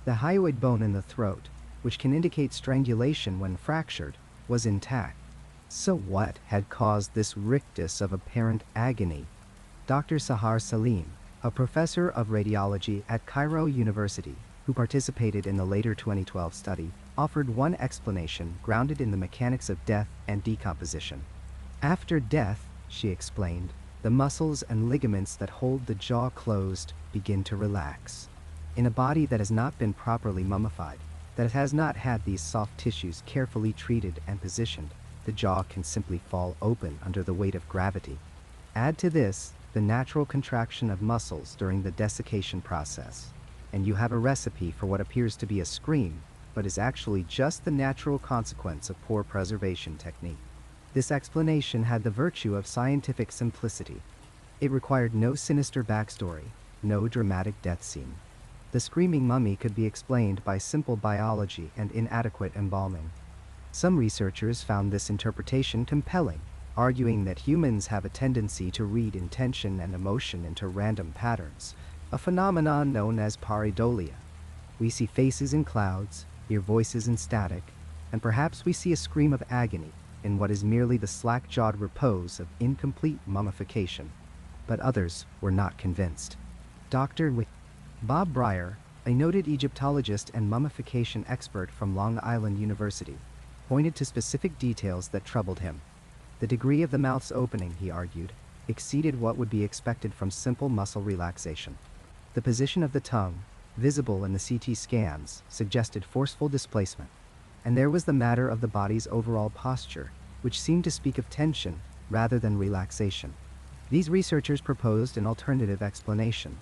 The hyoid bone in the throat, which can indicate strangulation when fractured, was intact. So what had caused this rictus of apparent agony? Dr. Sahar Salim, a professor of radiology at Cairo University, who participated in the later 2012 study, offered one explanation grounded in the mechanics of death and decomposition. After death, she explained, the muscles and ligaments that hold the jaw closed begin to relax. In a body that has not been properly mummified, that has not had these soft tissues carefully treated and positioned, the jaw can simply fall open under the weight of gravity. Add to this the natural contraction of muscles during the desiccation process, and you have a recipe for what appears to be a scream, but is actually just the natural consequence of poor preservation technique. This explanation had the virtue of scientific simplicity. It required no sinister backstory, no dramatic death scene. The screaming mummy could be explained by simple biology and inadequate embalming. Some researchers found this interpretation compelling, arguing that humans have a tendency to read intention and emotion into random patterns, a phenomenon known as pareidolia. We see faces in clouds, hear voices in static, and perhaps we see a scream of agony in what is merely the slack-jawed repose of incomplete mummification. But others were not convinced. Dr. Bob Breyer, a noted Egyptologist and mummification expert from Long Island University, pointed to specific details that troubled him. The degree of the mouth's opening, he argued, exceeded what would be expected from simple muscle relaxation. The position of the tongue, visible in the CT scans, suggested forceful displacement. And there was the matter of the body's overall posture, which seemed to speak of tension rather than relaxation. These researchers proposed an alternative explanation,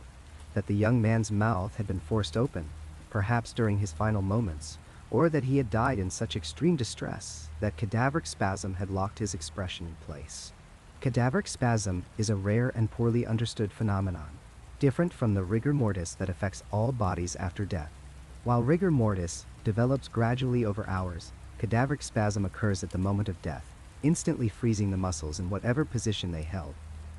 that the young man's mouth had been forced open, perhaps during his final moments, or that he had died in such extreme distress that cadaveric spasm had locked his expression in place. Cadaveric spasm is a rare and poorly understood phenomenon, different from the rigor mortis that affects all bodies after death. While rigor mortis develops gradually over hours, cadaveric spasm occurs at the moment of death, instantly freezing the muscles in whatever position they held.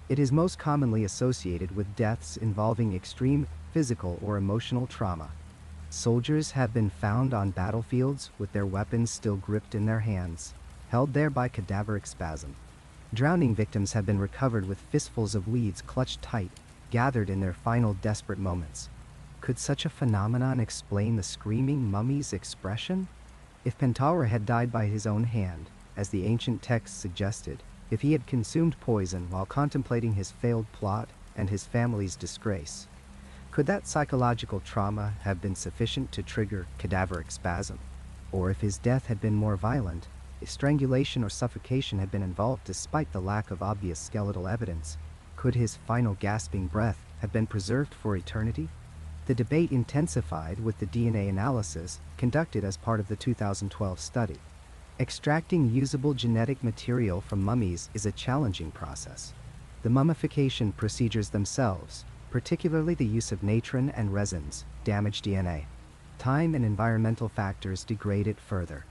It is most commonly associated with deaths involving extreme physical or emotional trauma. Soldiers have been found on battlefields with their weapons still gripped in their hands, held there by cadaveric spasm. Drowning victims have been recovered with fistfuls of weeds clutched tight, gathered in their final desperate moments. Could such a phenomenon explain the screaming mummy's expression? If Pentawere had died by his own hand, as the ancient texts suggested, if he had consumed poison while contemplating his failed plot and his family's disgrace, could that psychological trauma have been sufficient to trigger cadaveric spasm? Or if his death had been more violent, if strangulation or suffocation had been involved despite the lack of obvious skeletal evidence, could his final gasping breath have been preserved for eternity? The debate intensified with the DNA analysis conducted as part of the 2012 study. Extracting usable genetic material from mummies is a challenging process. The mummification procedures themselves, particularly the use of natron and resins, damage DNA. Time and environmental factors degrade it further.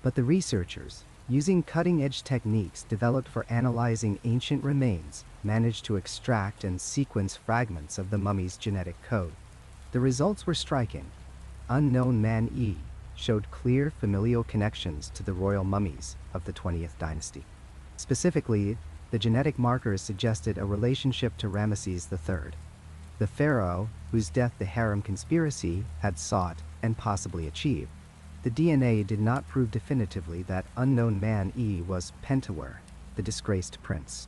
But the researchers, using cutting-edge techniques developed for analyzing ancient remains, managed to extract and sequence fragments of the mummy's genetic code. The results were striking. Unknown Man E showed clear familial connections to the royal mummies of the 20th dynasty. Specifically, the genetic markers suggested a relationship to Ramesses III, the pharaoh whose death the Harem Conspiracy had sought and possibly achieved. The DNA did not prove definitively that Unknown Man E was Pentawere, the disgraced prince.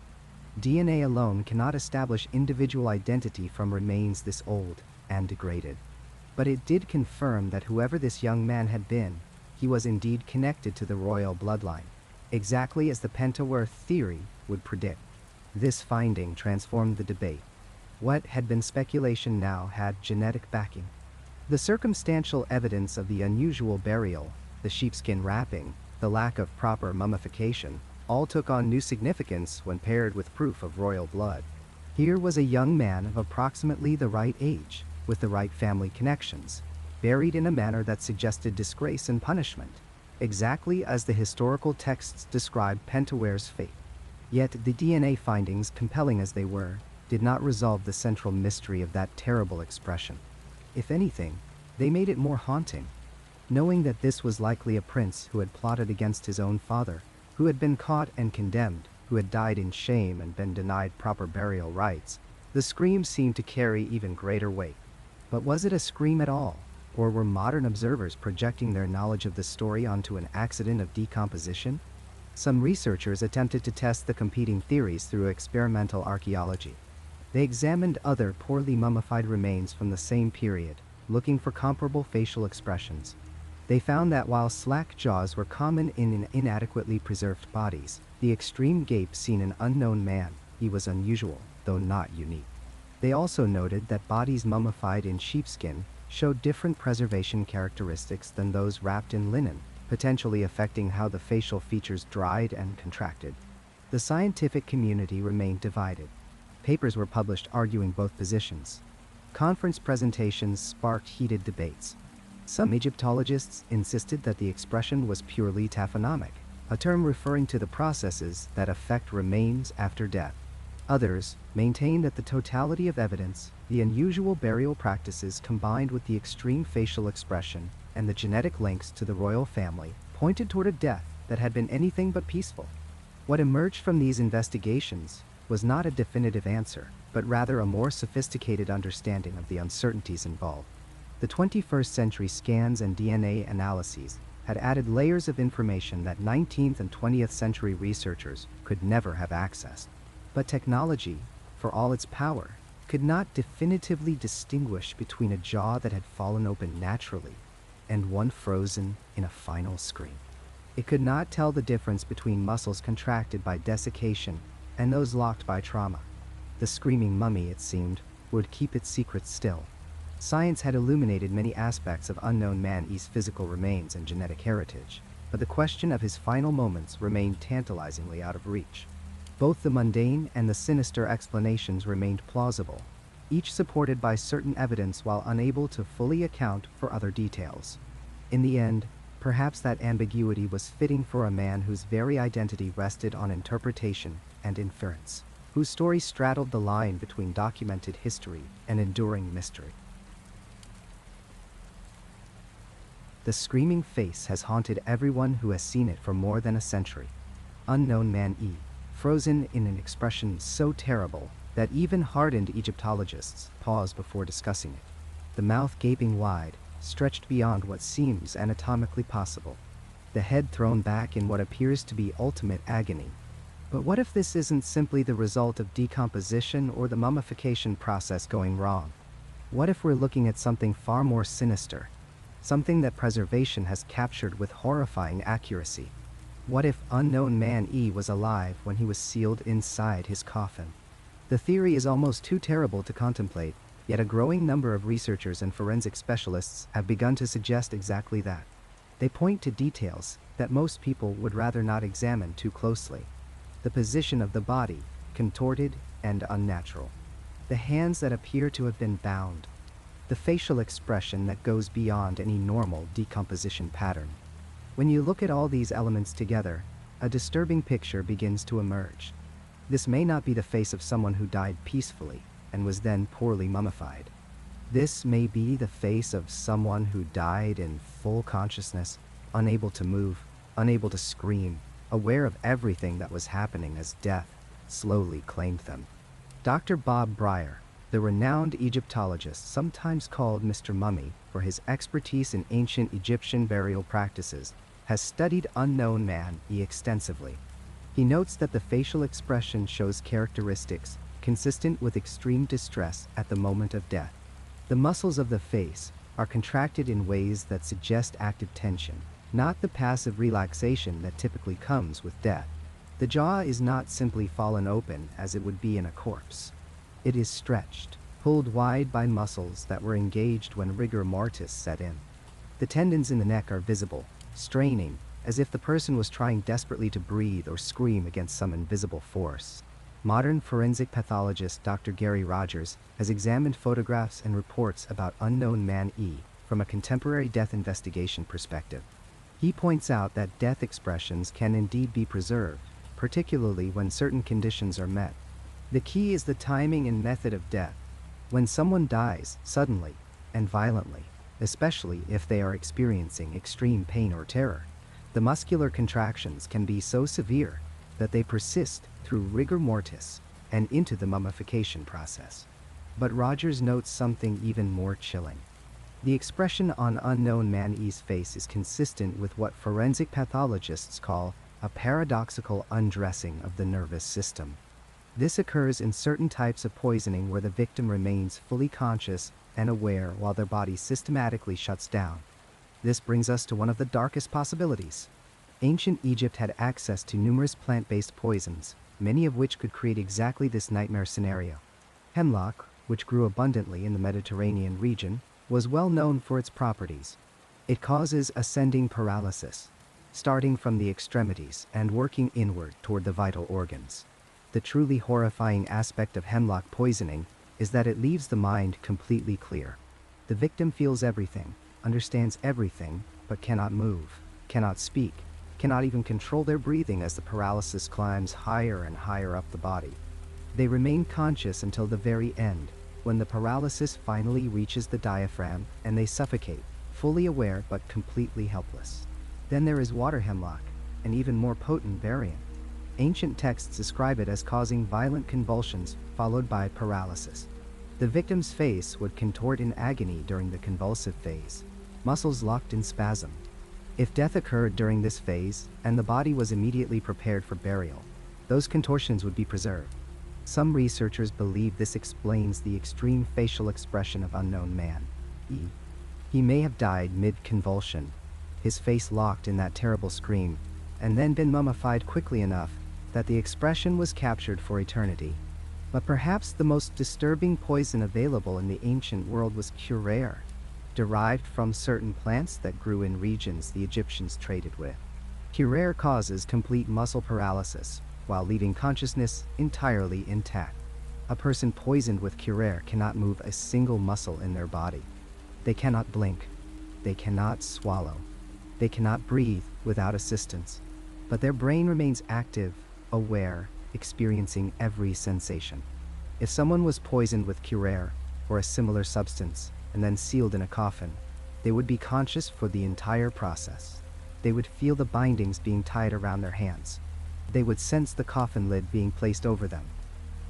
DNA alone cannot establish individual identity from remains this old and degraded. But it did confirm that whoever this young man had been, he was indeed connected to the royal bloodline, exactly as the Pentawere theory would predict. This finding transformed the debate. What had been speculation now had genetic backing. The circumstantial evidence of the unusual burial, the sheepskin wrapping, the lack of proper mummification, all took on new significance when paired with proof of royal blood. Here was a young man of approximately the right age, with the right family connections, buried in a manner that suggested disgrace and punishment, exactly as the historical texts described Pentaware's fate. Yet the DNA findings, compelling as they were, did not resolve the central mystery of that terrible expression. If anything, they made it more haunting. Knowing that this was likely a prince who had plotted against his own father, who had been caught and condemned, who had died in shame and been denied proper burial rites, the scream seemed to carry even greater weight. But was it a scream at all, or were modern observers projecting their knowledge of the story onto an accident of decomposition? Some researchers attempted to test the competing theories through experimental archaeology. They examined other poorly mummified remains from the same period, looking for comparable facial expressions. They found that while slack jaws were common in inadequately preserved bodies, the extreme gape seen in Unknown Man, he was unusual, though not unique. They also noted that bodies mummified in sheepskin showed different preservation characteristics than those wrapped in linen, potentially affecting how the facial features dried and contracted. The scientific community remained divided. Papers were published arguing both positions. Conference presentations sparked heated debates. Some Egyptologists insisted that the expression was purely taphonomic, a term referring to the processes that affect remains after death. Others maintained that the totality of evidence, the unusual burial practices combined with the extreme facial expression and the genetic links to the royal family, pointed toward a death that had been anything but peaceful. What emerged from these investigations was not a definitive answer, but rather a more sophisticated understanding of the uncertainties involved. The 21st century scans and DNA analyses had added layers of information that 19th and 20th century researchers could never have accessed. But technology, for all its power, could not definitively distinguish between a jaw that had fallen open naturally and one frozen in a final scream. It could not tell the difference between muscles contracted by desiccation and those locked by trauma. The screaming mummy, it seemed, would keep its secrets still. Science had illuminated many aspects of Unknown Man E's physical remains and genetic heritage, but the question of his final moments remained tantalizingly out of reach. Both the mundane and the sinister explanations remained plausible, each supported by certain evidence while unable to fully account for other details. In the end, perhaps that ambiguity was fitting for a man whose very identity rested on interpretation and inference, whose story straddled the line between documented history and enduring mystery. The screaming face has haunted everyone who has seen it for more than a century. Unknown Man E, frozen in an expression so terrible that even hardened Egyptologists pause before discussing it. The mouth gaping wide, stretched beyond what seems anatomically possible. The head thrown back in what appears to be ultimate agony. But what if this isn't simply the result of decomposition or the mummification process going wrong? What if we're looking at something far more sinister? Something that preservation has captured with horrifying accuracy? What if Unknown Man E was alive when he was sealed inside his coffin? The theory is almost too terrible to contemplate, yet a growing number of researchers and forensic specialists have begun to suggest exactly that. They point to details that most people would rather not examine too closely. The position of the body, contorted and unnatural. The hands that appear to have been bound. The facial expression that goes beyond any normal decomposition pattern. When you look at all these elements together, a disturbing picture begins to emerge. This may not be the face of someone who died peacefully and was then poorly mummified. This may be the face of someone who died in full consciousness, unable to move, unable to scream, aware of everything that was happening as death slowly claimed them. Dr. Bob Breyer, the renowned Egyptologist sometimes called Mr. Mummy for his expertise in ancient Egyptian burial practices, has studied Unknown Man E extensively. He notes that the facial expression shows characteristics consistent with extreme distress at the moment of death. The muscles of the face are contracted in ways that suggest active tension, not the passive relaxation that typically comes with death. The jaw is not simply fallen open as it would be in a corpse. It is stretched, pulled wide by muscles that were engaged when rigor mortis set in. The tendons in the neck are visible, straining, as if the person was trying desperately to breathe or scream against some invisible force. Modern forensic pathologist Dr. Gary Rogers has examined photographs and reports about Unknown Man E from a contemporary death investigation perspective. He points out that death expressions can indeed be preserved, particularly when certain conditions are met. The key is the timing and method of death. When someone dies suddenly and violently, especially if they are experiencing extreme pain or terror, the muscular contractions can be so severe that they persist through rigor mortis and into the mummification process. But Rogers notes something even more chilling. The expression on Unknown Man E's face is consistent with what forensic pathologists call a paradoxical undressing of the nervous system. This occurs in certain types of poisoning where the victim remains fully conscious and aware while their body systematically shuts down. This brings us to one of the darkest possibilities. Ancient Egypt had access to numerous plant-based poisons, many of which could create exactly this nightmare scenario. Hemlock, which grew abundantly in the Mediterranean region, was well known for its properties. It causes ascending paralysis, starting from the extremities and working inward toward the vital organs. The truly horrifying aspect of hemlock poisoning is that it leaves the mind completely clear. The victim feels everything, understands everything, but cannot move, cannot speak, cannot even control their breathing as the paralysis climbs higher and higher up the body. They remain conscious until the very end, when the paralysis finally reaches the diaphragm and they suffocate, fully aware but completely helpless. Then there is water hemlock, an even more potent variant. Ancient texts describe it as causing violent convulsions followed by paralysis. The victim's face would contort in agony during the convulsive phase, muscles locked in spasm. If death occurred during this phase and the body was immediately prepared for burial, those contortions would be preserved. Some researchers believe this explains the extreme facial expression of Unknown Man E. He may have died mid-convulsion, his face locked in that terrible scream, and then been mummified quickly enough that the expression was captured for eternity. But perhaps the most disturbing poison available in the ancient world was curare, derived from certain plants that grew in regions the Egyptians traded with. Curare causes complete muscle paralysis, while leaving consciousness entirely intact. A person poisoned with curare cannot move a single muscle in their body. They cannot blink. They cannot swallow. They cannot breathe without assistance. But their brain remains active, aware, experiencing every sensation. If someone was poisoned with curare or a similar substance and then sealed in a coffin, They would be conscious for the entire process. They would feel the bindings being tied around their hands. They would sense the coffin lid being placed over them.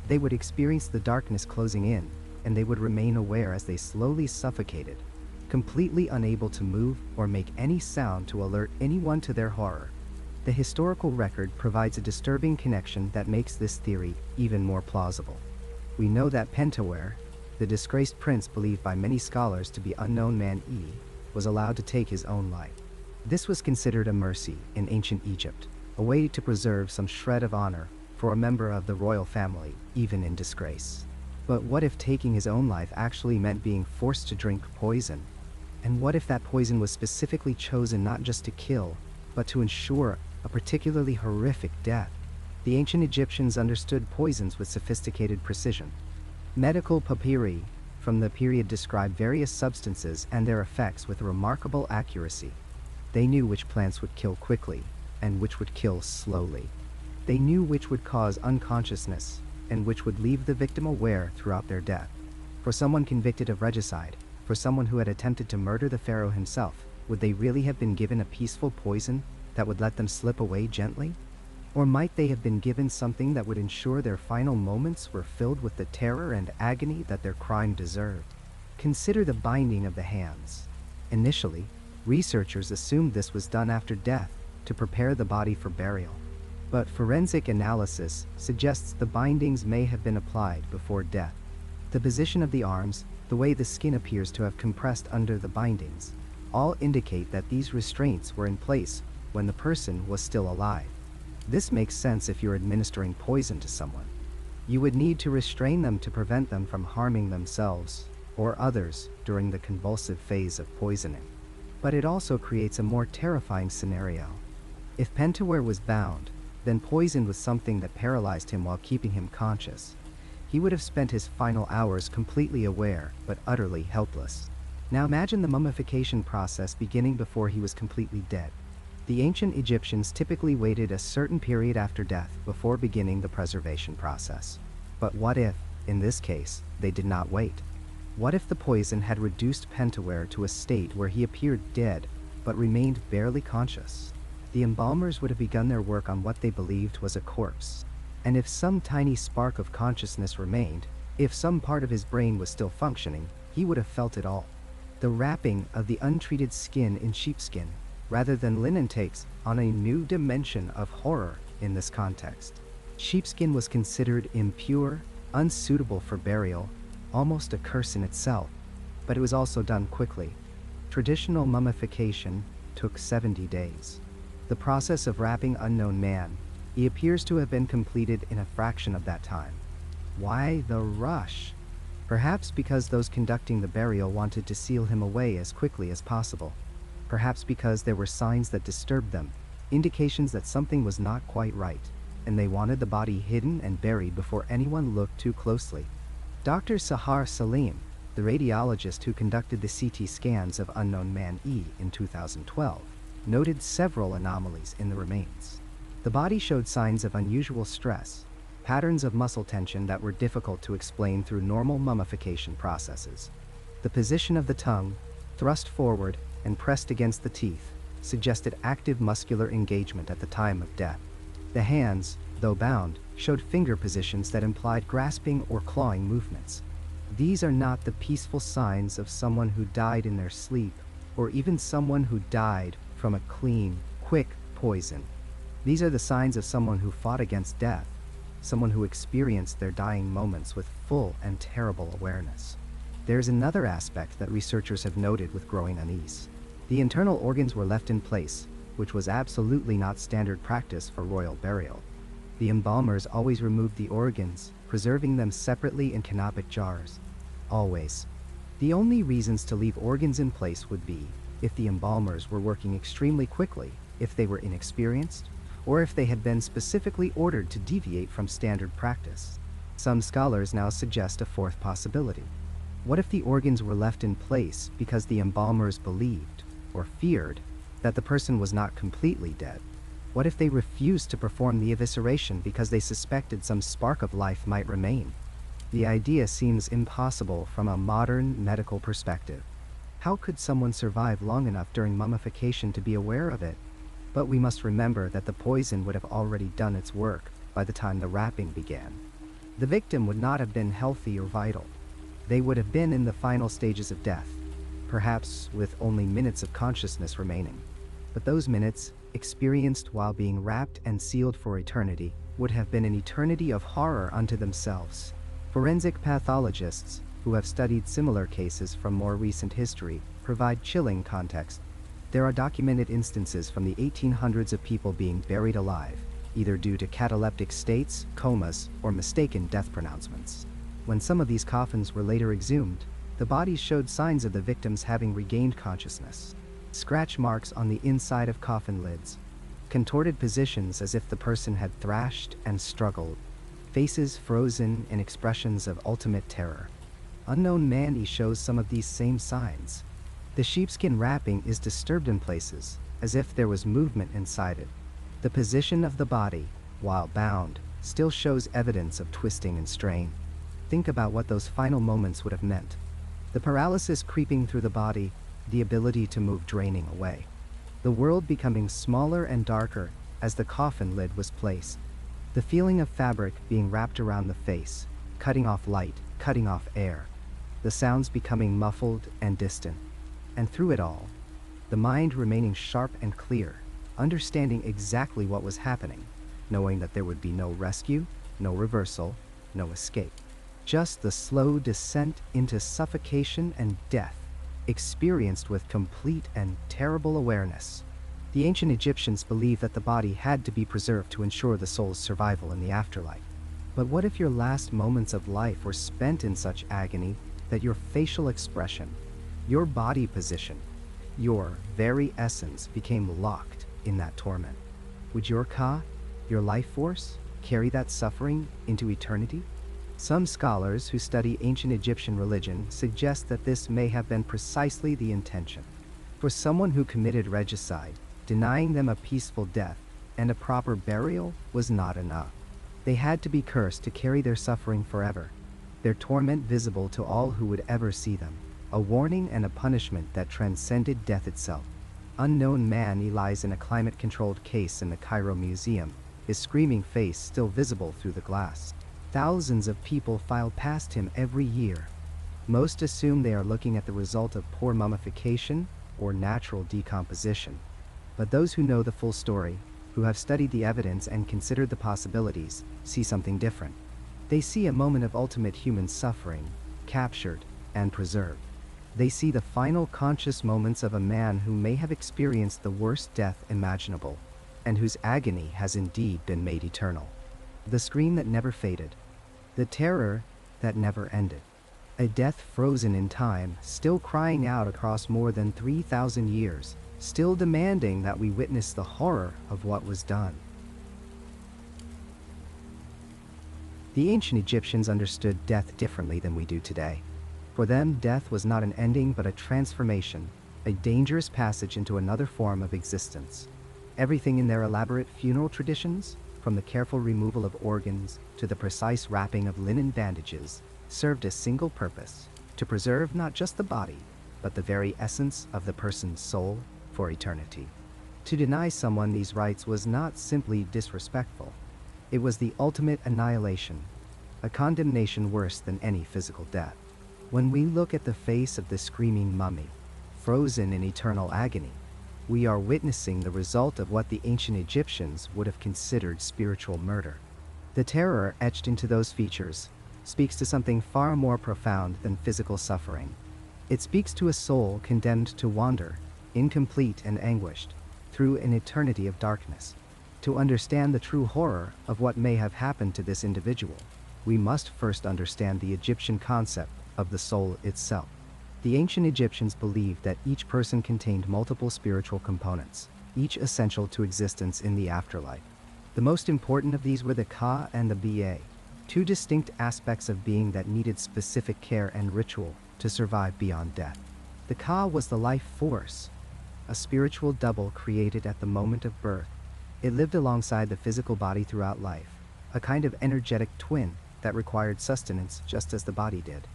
They would experience the darkness closing in, and they would remain aware as they slowly suffocated, completely unable to move or make any sound to alert anyone to their horror. The historical record provides a disturbing connection that makes this theory even more plausible. We know that Pentawere, the disgraced prince believed by many scholars to be unknown man E, was allowed to take his own life. This was considered a mercy in ancient Egypt, a way to preserve some shred of honor for a member of the royal family, even in disgrace. But what if taking his own life actually meant being forced to drink poison? And what if that poison was specifically chosen not just to kill, but to ensure a particularly horrific death? The ancient Egyptians understood poisons with sophisticated precision. Medical papyri from the period describe various substances and their effects with remarkable accuracy. They knew which plants would kill quickly and which would kill slowly. They knew which would cause unconsciousness and which would leave the victim aware throughout their death. For someone convicted of regicide, for someone who had attempted to murder the pharaoh himself, would they really have been given a peaceful poison that would let them slip away gently? Or might they have been given something that would ensure their final moments were filled with the terror and agony that their crime deserved? Consider the binding of the hands. Initially, researchers assumed this was done after death to prepare the body for burial. But forensic analysis suggests the bindings may have been applied before death. The position of the arms, the way the skin appears to have compressed under the bindings, all indicate that these restraints were in place when the person was still alive. This makes sense if you're administering poison to someone. You would need to restrain them to prevent them from harming themselves or others during the convulsive phase of poisoning. But it also creates a more terrifying scenario. If Pentawere was bound, then poisoned with something that paralyzed him while keeping him conscious, he would have spent his final hours completely aware but utterly helpless. Now imagine the mummification process beginning before he was completely dead. The ancient Egyptians typically waited a certain period after death before beginning the preservation process. But what if, in this case, they did not wait? What if the poison had reduced Pentawere to a state where he appeared dead but remained barely conscious? The embalmers would have begun their work on what they believed was a corpse. And if some tiny spark of consciousness remained, if some part of his brain was still functioning, he would have felt it all. The wrapping of the untreated skin in sheepskin, rather than linen, takes on a new dimension of horror in this context. Sheepskin was considered impure, unsuitable for burial, almost a curse in itself, but it was also done quickly. Traditional mummification took 70 days. The process of wrapping unknown man, he appears to have been completed in a fraction of that time. Why the rush? Perhaps because those conducting the burial wanted to seal him away as quickly as possible. Perhaps because there were signs that disturbed them, indications that something was not quite right, and they wanted the body hidden and buried before anyone looked too closely. Dr. Sahar Salim, the radiologist who conducted the CT scans of unknown man E in 2012, noted several anomalies in the remains. The body showed signs of unusual stress, patterns of muscle tension that were difficult to explain through normal mummification processes. The position of the tongue, thrust forward and pressed against the teeth, suggested active muscular engagement at the time of death. The hands, though bound, showed finger positions that implied grasping or clawing movements. These are not the peaceful signs of someone who died in their sleep, or even someone who died from a clean, quick poison. These are the signs of someone who fought against death, someone who experienced their dying moments with full and terrible awareness. There's another aspect that researchers have noted with growing unease. The internal organs were left in place, which was absolutely not standard practice for royal burial. The embalmers always removed the organs, preserving them separately in canopic jars. Always. The only reasons to leave organs in place would be if the embalmers were working extremely quickly, if they were inexperienced, or if they had been specifically ordered to deviate from standard practice. Some scholars now suggest a fourth possibility. What if the organs were left in place because the embalmers believed, or feared, that the person was not completely dead? What if they refused to perform the evisceration because they suspected some spark of life might remain? The idea seems impossible from a modern medical perspective. How could someone survive long enough during mummification to be aware of it? But we must remember that the poison would have already done its work by the time the wrapping began. The victim would not have been healthy or vital. They would have been in the final stages of death, perhaps with only minutes of consciousness remaining. But those minutes, experienced while being wrapped and sealed for eternity, would have been an eternity of horror unto themselves. Forensic pathologists, who have studied similar cases from more recent history, provide chilling context. There are documented instances from the 1800s of people being buried alive, either due to cataleptic states, comas, or mistaken death pronouncements. When some of these coffins were later exhumed, the bodies showed signs of the victims having regained consciousness. Scratch marks on the inside of coffin lids, contorted positions as if the person had thrashed and struggled, faces frozen in expressions of ultimate terror. Unknown Mandy shows some of these same signs. The sheepskin wrapping is disturbed in places, as if there was movement inside it. The position of the body, while bound, still shows evidence of twisting and strain. Think about what those final moments would have meant. The paralysis creeping through the body, the ability to move draining away. The world becoming smaller and darker as the coffin lid was placed. The feeling of fabric being wrapped around the face, cutting off light, cutting off air. The sounds becoming muffled and distant. And through it all, the mind remaining sharp and clear, understanding exactly what was happening, knowing that there would be no rescue, no reversal, no escape. Just the slow descent into suffocation and death, experienced with complete and terrible awareness. The ancient Egyptians believed that the body had to be preserved to ensure the soul's survival in the afterlife. But what if your last moments of life were spent in such agony that your facial expression, your body position, your very essence became locked in that torment? Would your Ka, your life force, carry that suffering into eternity? Some scholars who study ancient Egyptian religion suggest that this may have been precisely the intention. For someone who committed regicide, denying them a peaceful death and a proper burial was not enough. They had to be cursed to carry their suffering forever, their torment visible to all who would ever see them, a warning and a punishment that transcended death itself. Unknown Mandy lies in a climate-controlled case in the Cairo Museum, his screaming face still visible through the glass. Thousands of people file past him every year. Most assume they are looking at the result of poor mummification or natural decomposition. But those who know the full story, who have studied the evidence and considered the possibilities, see something different. They see a moment of ultimate human suffering, captured and preserved. They see the final conscious moments of a man who may have experienced the worst death imaginable, and whose agony has indeed been made eternal. The scream that never faded. The terror that never ended. A death frozen in time, still crying out across more than 3,000 years, still demanding that we witness the horror of what was done. The ancient Egyptians understood death differently than we do today. For them, death was not an ending but a transformation, a dangerous passage into another form of existence. Everything in their elaborate funeral traditions, from the careful removal of organs to the precise wrapping of linen bandages, served a single purpose: to preserve not just the body, but the very essence of the person's soul for eternity. To deny someone these rites was not simply disrespectful. It was the ultimate annihilation, a condemnation worse than any physical death. When we look at the face of the screaming mummy, frozen in eternal agony, we are witnessing the result of what the ancient Egyptians would have considered spiritual murder. The terror etched into those features speaks to something far more profound than physical suffering. It speaks to a soul condemned to wander, incomplete and anguished, through an eternity of darkness. To understand the true horror of what may have happened to this individual, we must first understand the Egyptian concept of the soul itself. The ancient Egyptians believed that each person contained multiple spiritual components, each essential to existence in the afterlife. The most important of these were the Ka and the Ba, two distinct aspects of being that needed specific care and ritual to survive beyond death. The Ka was the life force, a spiritual double created at the moment of birth. It lived alongside the physical body throughout life, a kind of energetic twin that required sustenance just as the body did.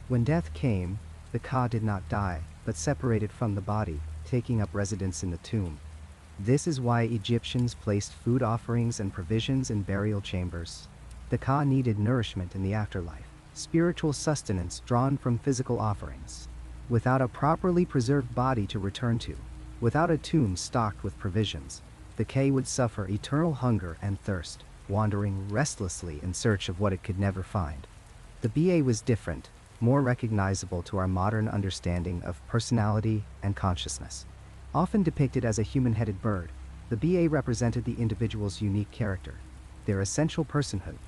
When death came, the Ka did not die, but separated from the body, taking up residence in the tomb. This is why Egyptians placed food offerings and provisions in burial chambers. The Ka needed nourishment in the afterlife, spiritual sustenance drawn from physical offerings. Without a properly preserved body to return to, without a tomb stocked with provisions, the Ka would suffer eternal hunger and thirst, wandering restlessly in search of what it could never find. The Ba was different, more recognizable to our modern understanding of personality and consciousness. Often depicted as a human-headed bird, the Ba represented the individual's unique character, their essential personhood.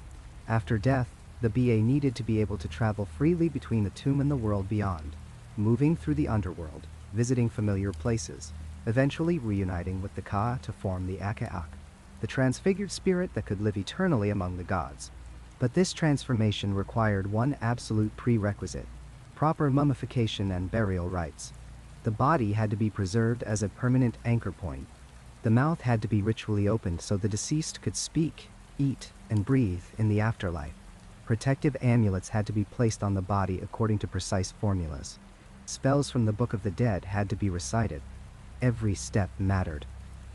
After death, the Ba needed to be able to travel freely between the tomb and the world beyond, moving through the underworld, visiting familiar places, eventually reuniting with the Ka to form the Aka'ak, the transfigured spirit that could live eternally among the gods. But this transformation required one absolute prerequisite: proper mummification and burial rites. The body had to be preserved as a permanent anchor point. The mouth had to be ritually opened so the deceased could speak, eat, and breathe in the afterlife. Protective amulets had to be placed on the body according to precise formulas. Spells from the Book of the Dead had to be recited. Every step mattered.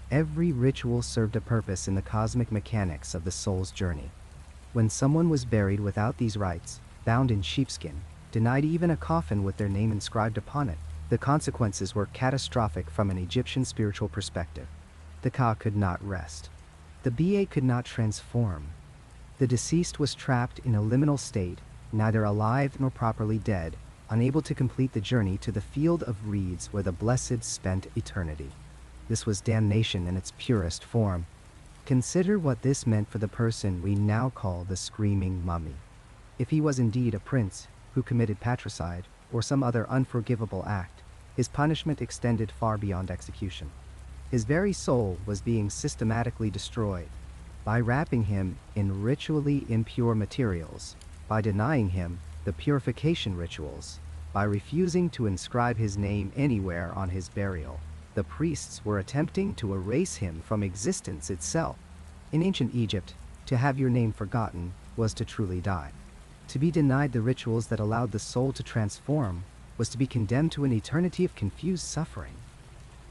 Every ritual served a purpose in the cosmic mechanics of the soul's journey. When someone was buried without these rites, bound in sheepskin, denied even a coffin with their name inscribed upon it, the consequences were catastrophic from an Egyptian spiritual perspective. The Ka could not rest. The Ba could not transform. The deceased was trapped in a liminal state, neither alive nor properly dead, unable to complete the journey to the field of reeds where the blessed spent eternity. This was damnation in its purest form. Consider what this meant for the person we now call the screaming mummy. If he was indeed a prince who committed patricide or some other unforgivable act, his punishment extended far beyond execution. His very soul was being systematically destroyed by wrapping him in ritually impure materials, by denying him the purification rituals, by refusing to inscribe his name anywhere on his burial. The priests were attempting to erase him from existence itself. In ancient Egypt, to have your name forgotten was to truly die. To be denied the rituals that allowed the soul to transform was to be condemned to an eternity of confused suffering.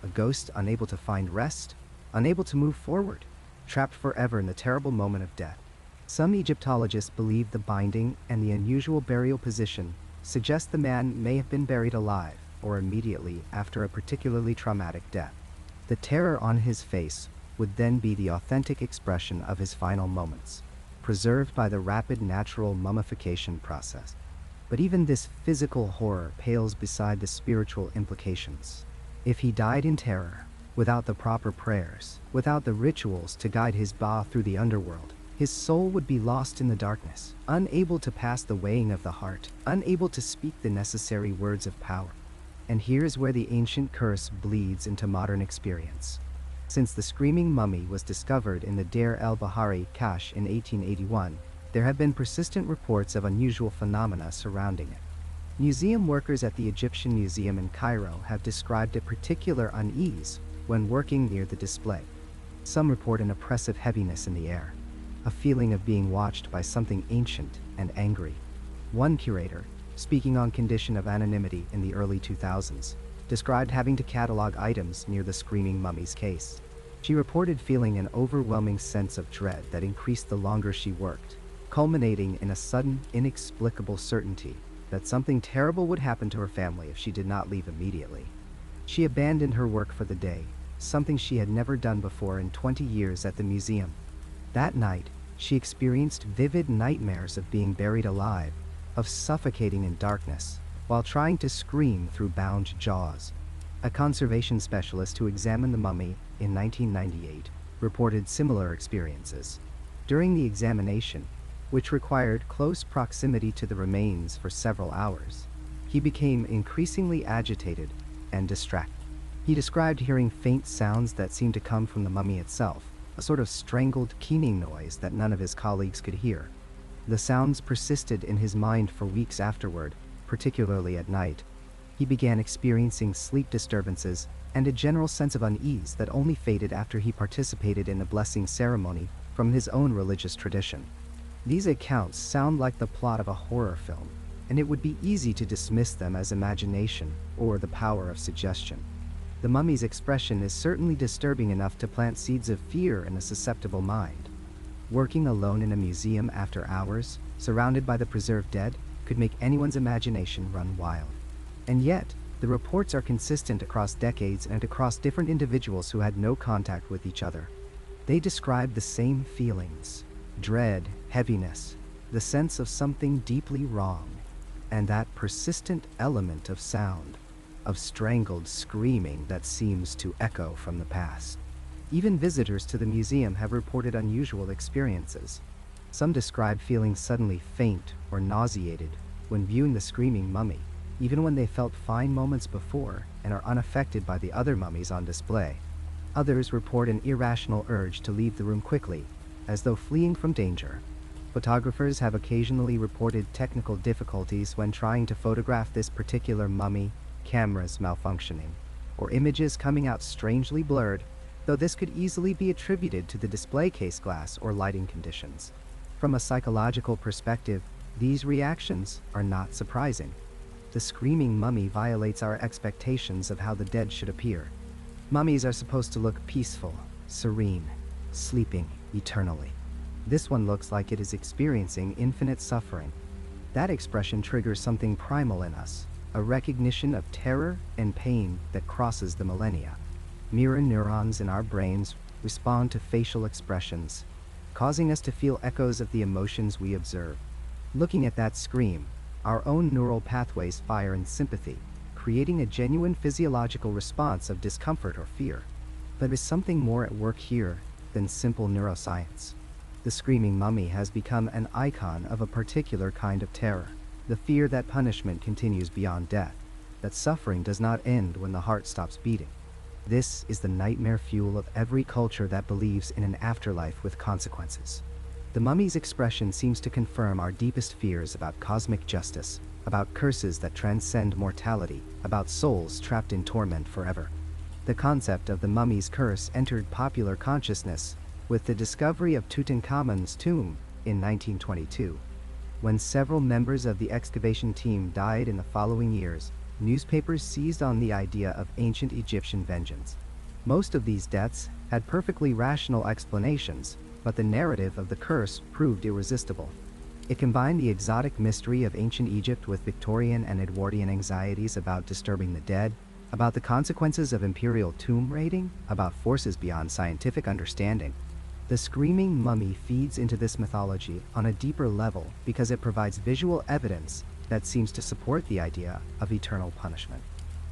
A ghost unable to find rest, unable to move forward, trapped forever in the terrible moment of death. Some Egyptologists believe the binding and the unusual burial position suggest the man may have been buried alive or immediately after a particularly traumatic death. The terror on his face would then be the authentic expression of his final moments, preserved by the rapid natural mummification process. But even this physical horror pales beside the spiritual implications. If he died in terror, without the proper prayers, without the rituals to guide his Ba through the underworld, his soul would be lost in the darkness, unable to pass the weighing of the heart, unable to speak the necessary words of power. And here's where the ancient curse bleeds into modern experience. Since the screaming mummy was discovered in the Deir el-Bahari cache in 1881, there have been persistent reports of unusual phenomena surrounding it. Museum workers at the Egyptian Museum in Cairo have described a particular unease when working near the display. Some report an oppressive heaviness in the air, a feeling of being watched by something ancient and angry. One curator, speaking on condition of anonymity in the early 2000s, described having to catalog items near the screaming mummy's case. She reported feeling an overwhelming sense of dread that increased the longer she worked, culminating in a sudden, inexplicable certainty that something terrible would happen to her family if she did not leave immediately. She abandoned her work for the day, something she had never done before in 20 years at the museum. That night, she experienced vivid nightmares of being buried alive, of suffocating in darkness, while trying to scream through bound jaws. A conservation specialist who examined the mummy in 1998 reported similar experiences. During the examination, which required close proximity to the remains for several hours, he became increasingly agitated and distracted. He described hearing faint sounds that seemed to come from the mummy itself, a sort of strangled keening noise that none of his colleagues could hear. The sounds persisted in his mind for weeks afterward, particularly at night. He began experiencing sleep disturbances and a general sense of unease that only faded after he participated in the blessing ceremony from his own religious tradition. These accounts sound like the plot of a horror film, and it would be easy to dismiss them as imagination or the power of suggestion. The mummy's expression is certainly disturbing enough to plant seeds of fear in a susceptible mind. Working alone in a museum after hours, surrounded by the preserved dead, could make anyone's imagination run wild. And yet, the reports are consistent across decades and across different individuals who had no contact with each other. They describe the same feelings: dread, heaviness, the sense of something deeply wrong, and that persistent element of sound, of strangled screaming that seems to echo from the past. Even visitors to the museum have reported unusual experiences. Some describe feeling suddenly faint or nauseated when viewing the screaming mummy, even when they felt fine moments before and are unaffected by the other mummies on display. Others report an irrational urge to leave the room quickly, as though fleeing from danger. Photographers have occasionally reported technical difficulties when trying to photograph this particular mummy, cameras malfunctioning, or images coming out strangely blurred, though this could easily be attributed to the display case glass or lighting conditions. From a psychological perspective, these reactions are not surprising. The screaming mummy violates our expectations of how the dead should appear. Mummies are supposed to look peaceful, serene, sleeping eternally. This one looks like it is experiencing infinite suffering. That expression triggers something primal in us, a recognition of terror and pain that crosses the millennia. Mirror neurons in our brains respond to facial expressions, causing us to feel echoes of the emotions we observe. Looking at that scream, our own neural pathways fire in sympathy, creating a genuine physiological response of discomfort or fear. But is something more at work here than simple neuroscience? The screaming mummy has become an icon of a particular kind of terror, the fear that punishment continues beyond death, that suffering does not end when the heart stops beating. This is the nightmare fuel of every culture that believes in an afterlife with consequences. The mummy's expression seems to confirm our deepest fears about cosmic justice, about curses that transcend mortality, about souls trapped in torment forever. The concept of the mummy's curse entered popular consciousness with the discovery of Tutankhamun's tomb in 1922. When several members of the excavation team died in the following years, newspapers seized on the idea of ancient Egyptian vengeance. Most of these deaths had perfectly rational explanations, but the narrative of the curse proved irresistible. It combined the exotic mystery of ancient Egypt with Victorian and Edwardian anxieties about disturbing the dead, about the consequences of imperial tomb raiding, about forces beyond scientific understanding. The screaming mummy feeds into this mythology on a deeper level because it provides visual evidence that seems to support the idea of eternal punishment.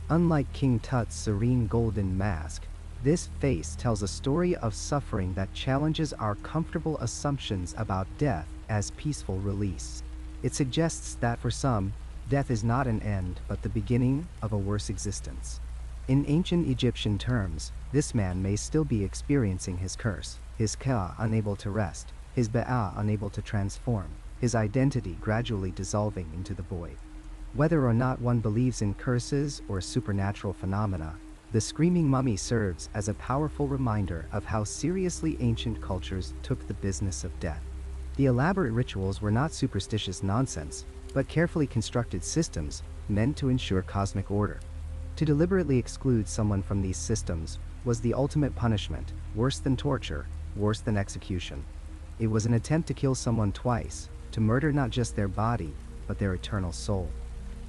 Unlike King Tut's serene golden mask, this face tells a story of suffering that challenges our comfortable assumptions about death as peaceful release. It suggests that for some, death is not an end but the beginning of a worse existence. In ancient Egyptian terms, this man may still be experiencing his curse, his ka unable to rest, his ba'a unable to transform, his identity gradually dissolving into the void. Whether or not one believes in curses or supernatural phenomena, the screaming mummy serves as a powerful reminder of how seriously ancient cultures took the business of death. The elaborate rituals were not superstitious nonsense, but carefully constructed systems meant to ensure cosmic order. To deliberately exclude someone from these systems was the ultimate punishment, worse than torture, worse than execution. It was an attempt to kill someone twice, to murder not just their body, but their eternal soul.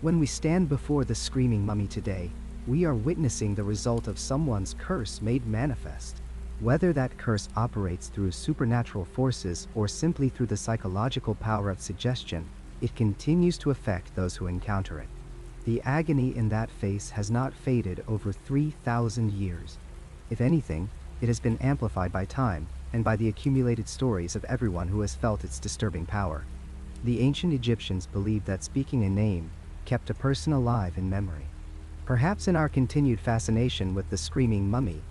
When we stand before the screaming mummy today, we are witnessing the result of someone's curse made manifest. Whether that curse operates through supernatural forces or simply through the psychological power of suggestion, it continues to affect those who encounter it. The agony in that face has not faded over 3,000 years. If anything, it has been amplified by time and by the accumulated stories of everyone who has felt its disturbing power. The ancient Egyptians believed that speaking a name kept a person alive in memory. Perhaps in our continued fascination with the screaming mummy,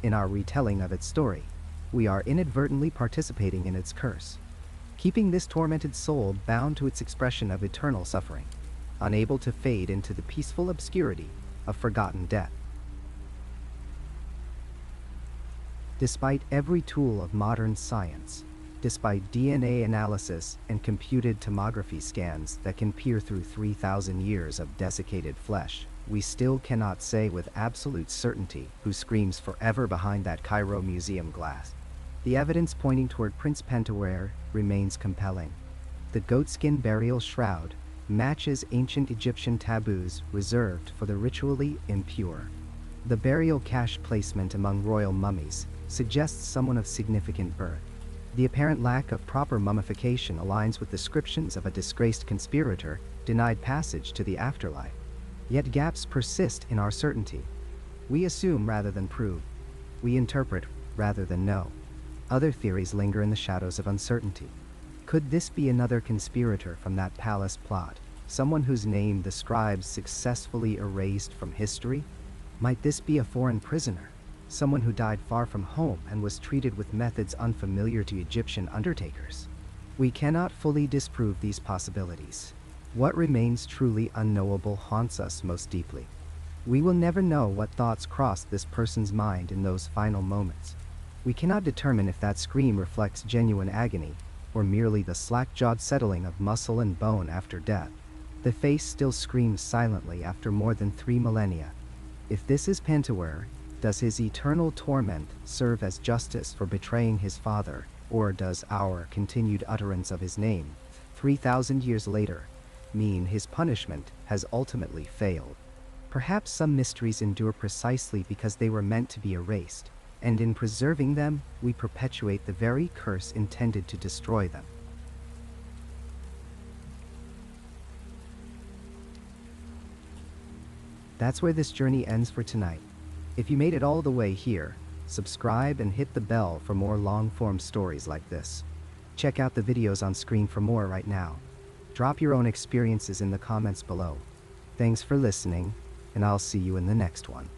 in our retelling of its story, we are inadvertently participating in its curse, keeping this tormented soul bound to its expression of eternal suffering, unable to fade into the peaceful obscurity of forgotten death. Despite every tool of modern science, Despite DNA analysis and computed tomography scans that can peer through 3,000 years of desiccated flesh, we still cannot say with absolute certainty who screams forever behind that Cairo museum glass. The evidence pointing toward Prince Pentawere remains compelling. The goatskin burial shroud matches ancient Egyptian taboos reserved for the ritually impure. The burial cache placement among royal mummies suggests someone of significant birth. The apparent lack of proper mummification aligns with descriptions of a disgraced conspirator denied passage to the afterlife. Yet gaps persist in our certainty. We assume rather than prove. We interpret rather than know. Other theories linger in the shadows of uncertainty. Could this be another conspirator from that palace plot, someone whose name the scribes successfully erased from history? Might this be a foreign prisoner, someone who died far from home and was treated with methods unfamiliar to Egyptian undertakers? We cannot fully disprove these possibilities. What remains truly unknowable haunts us most deeply. We will never know what thoughts crossed this person's mind in those final moments. We cannot determine if that scream reflects genuine agony, or merely the slack-jawed settling of muscle and bone after death. The face still screams silently after more than 3 millennia. If this is Pentawere, does his eternal torment serve as justice for betraying his father, or does our continued utterance of his name, 3,000 years later, mean his punishment has ultimately failed? Perhaps some mysteries endure precisely because they were meant to be erased, and in preserving them, we perpetuate the very curse intended to destroy them. That's where this journey ends for tonight. If you made it all the way here, subscribe and hit the bell for more long-form stories like this. Check out the videos on screen for more right now. Drop your own experiences in the comments below. Thanks for listening, and I'll see you in the next one.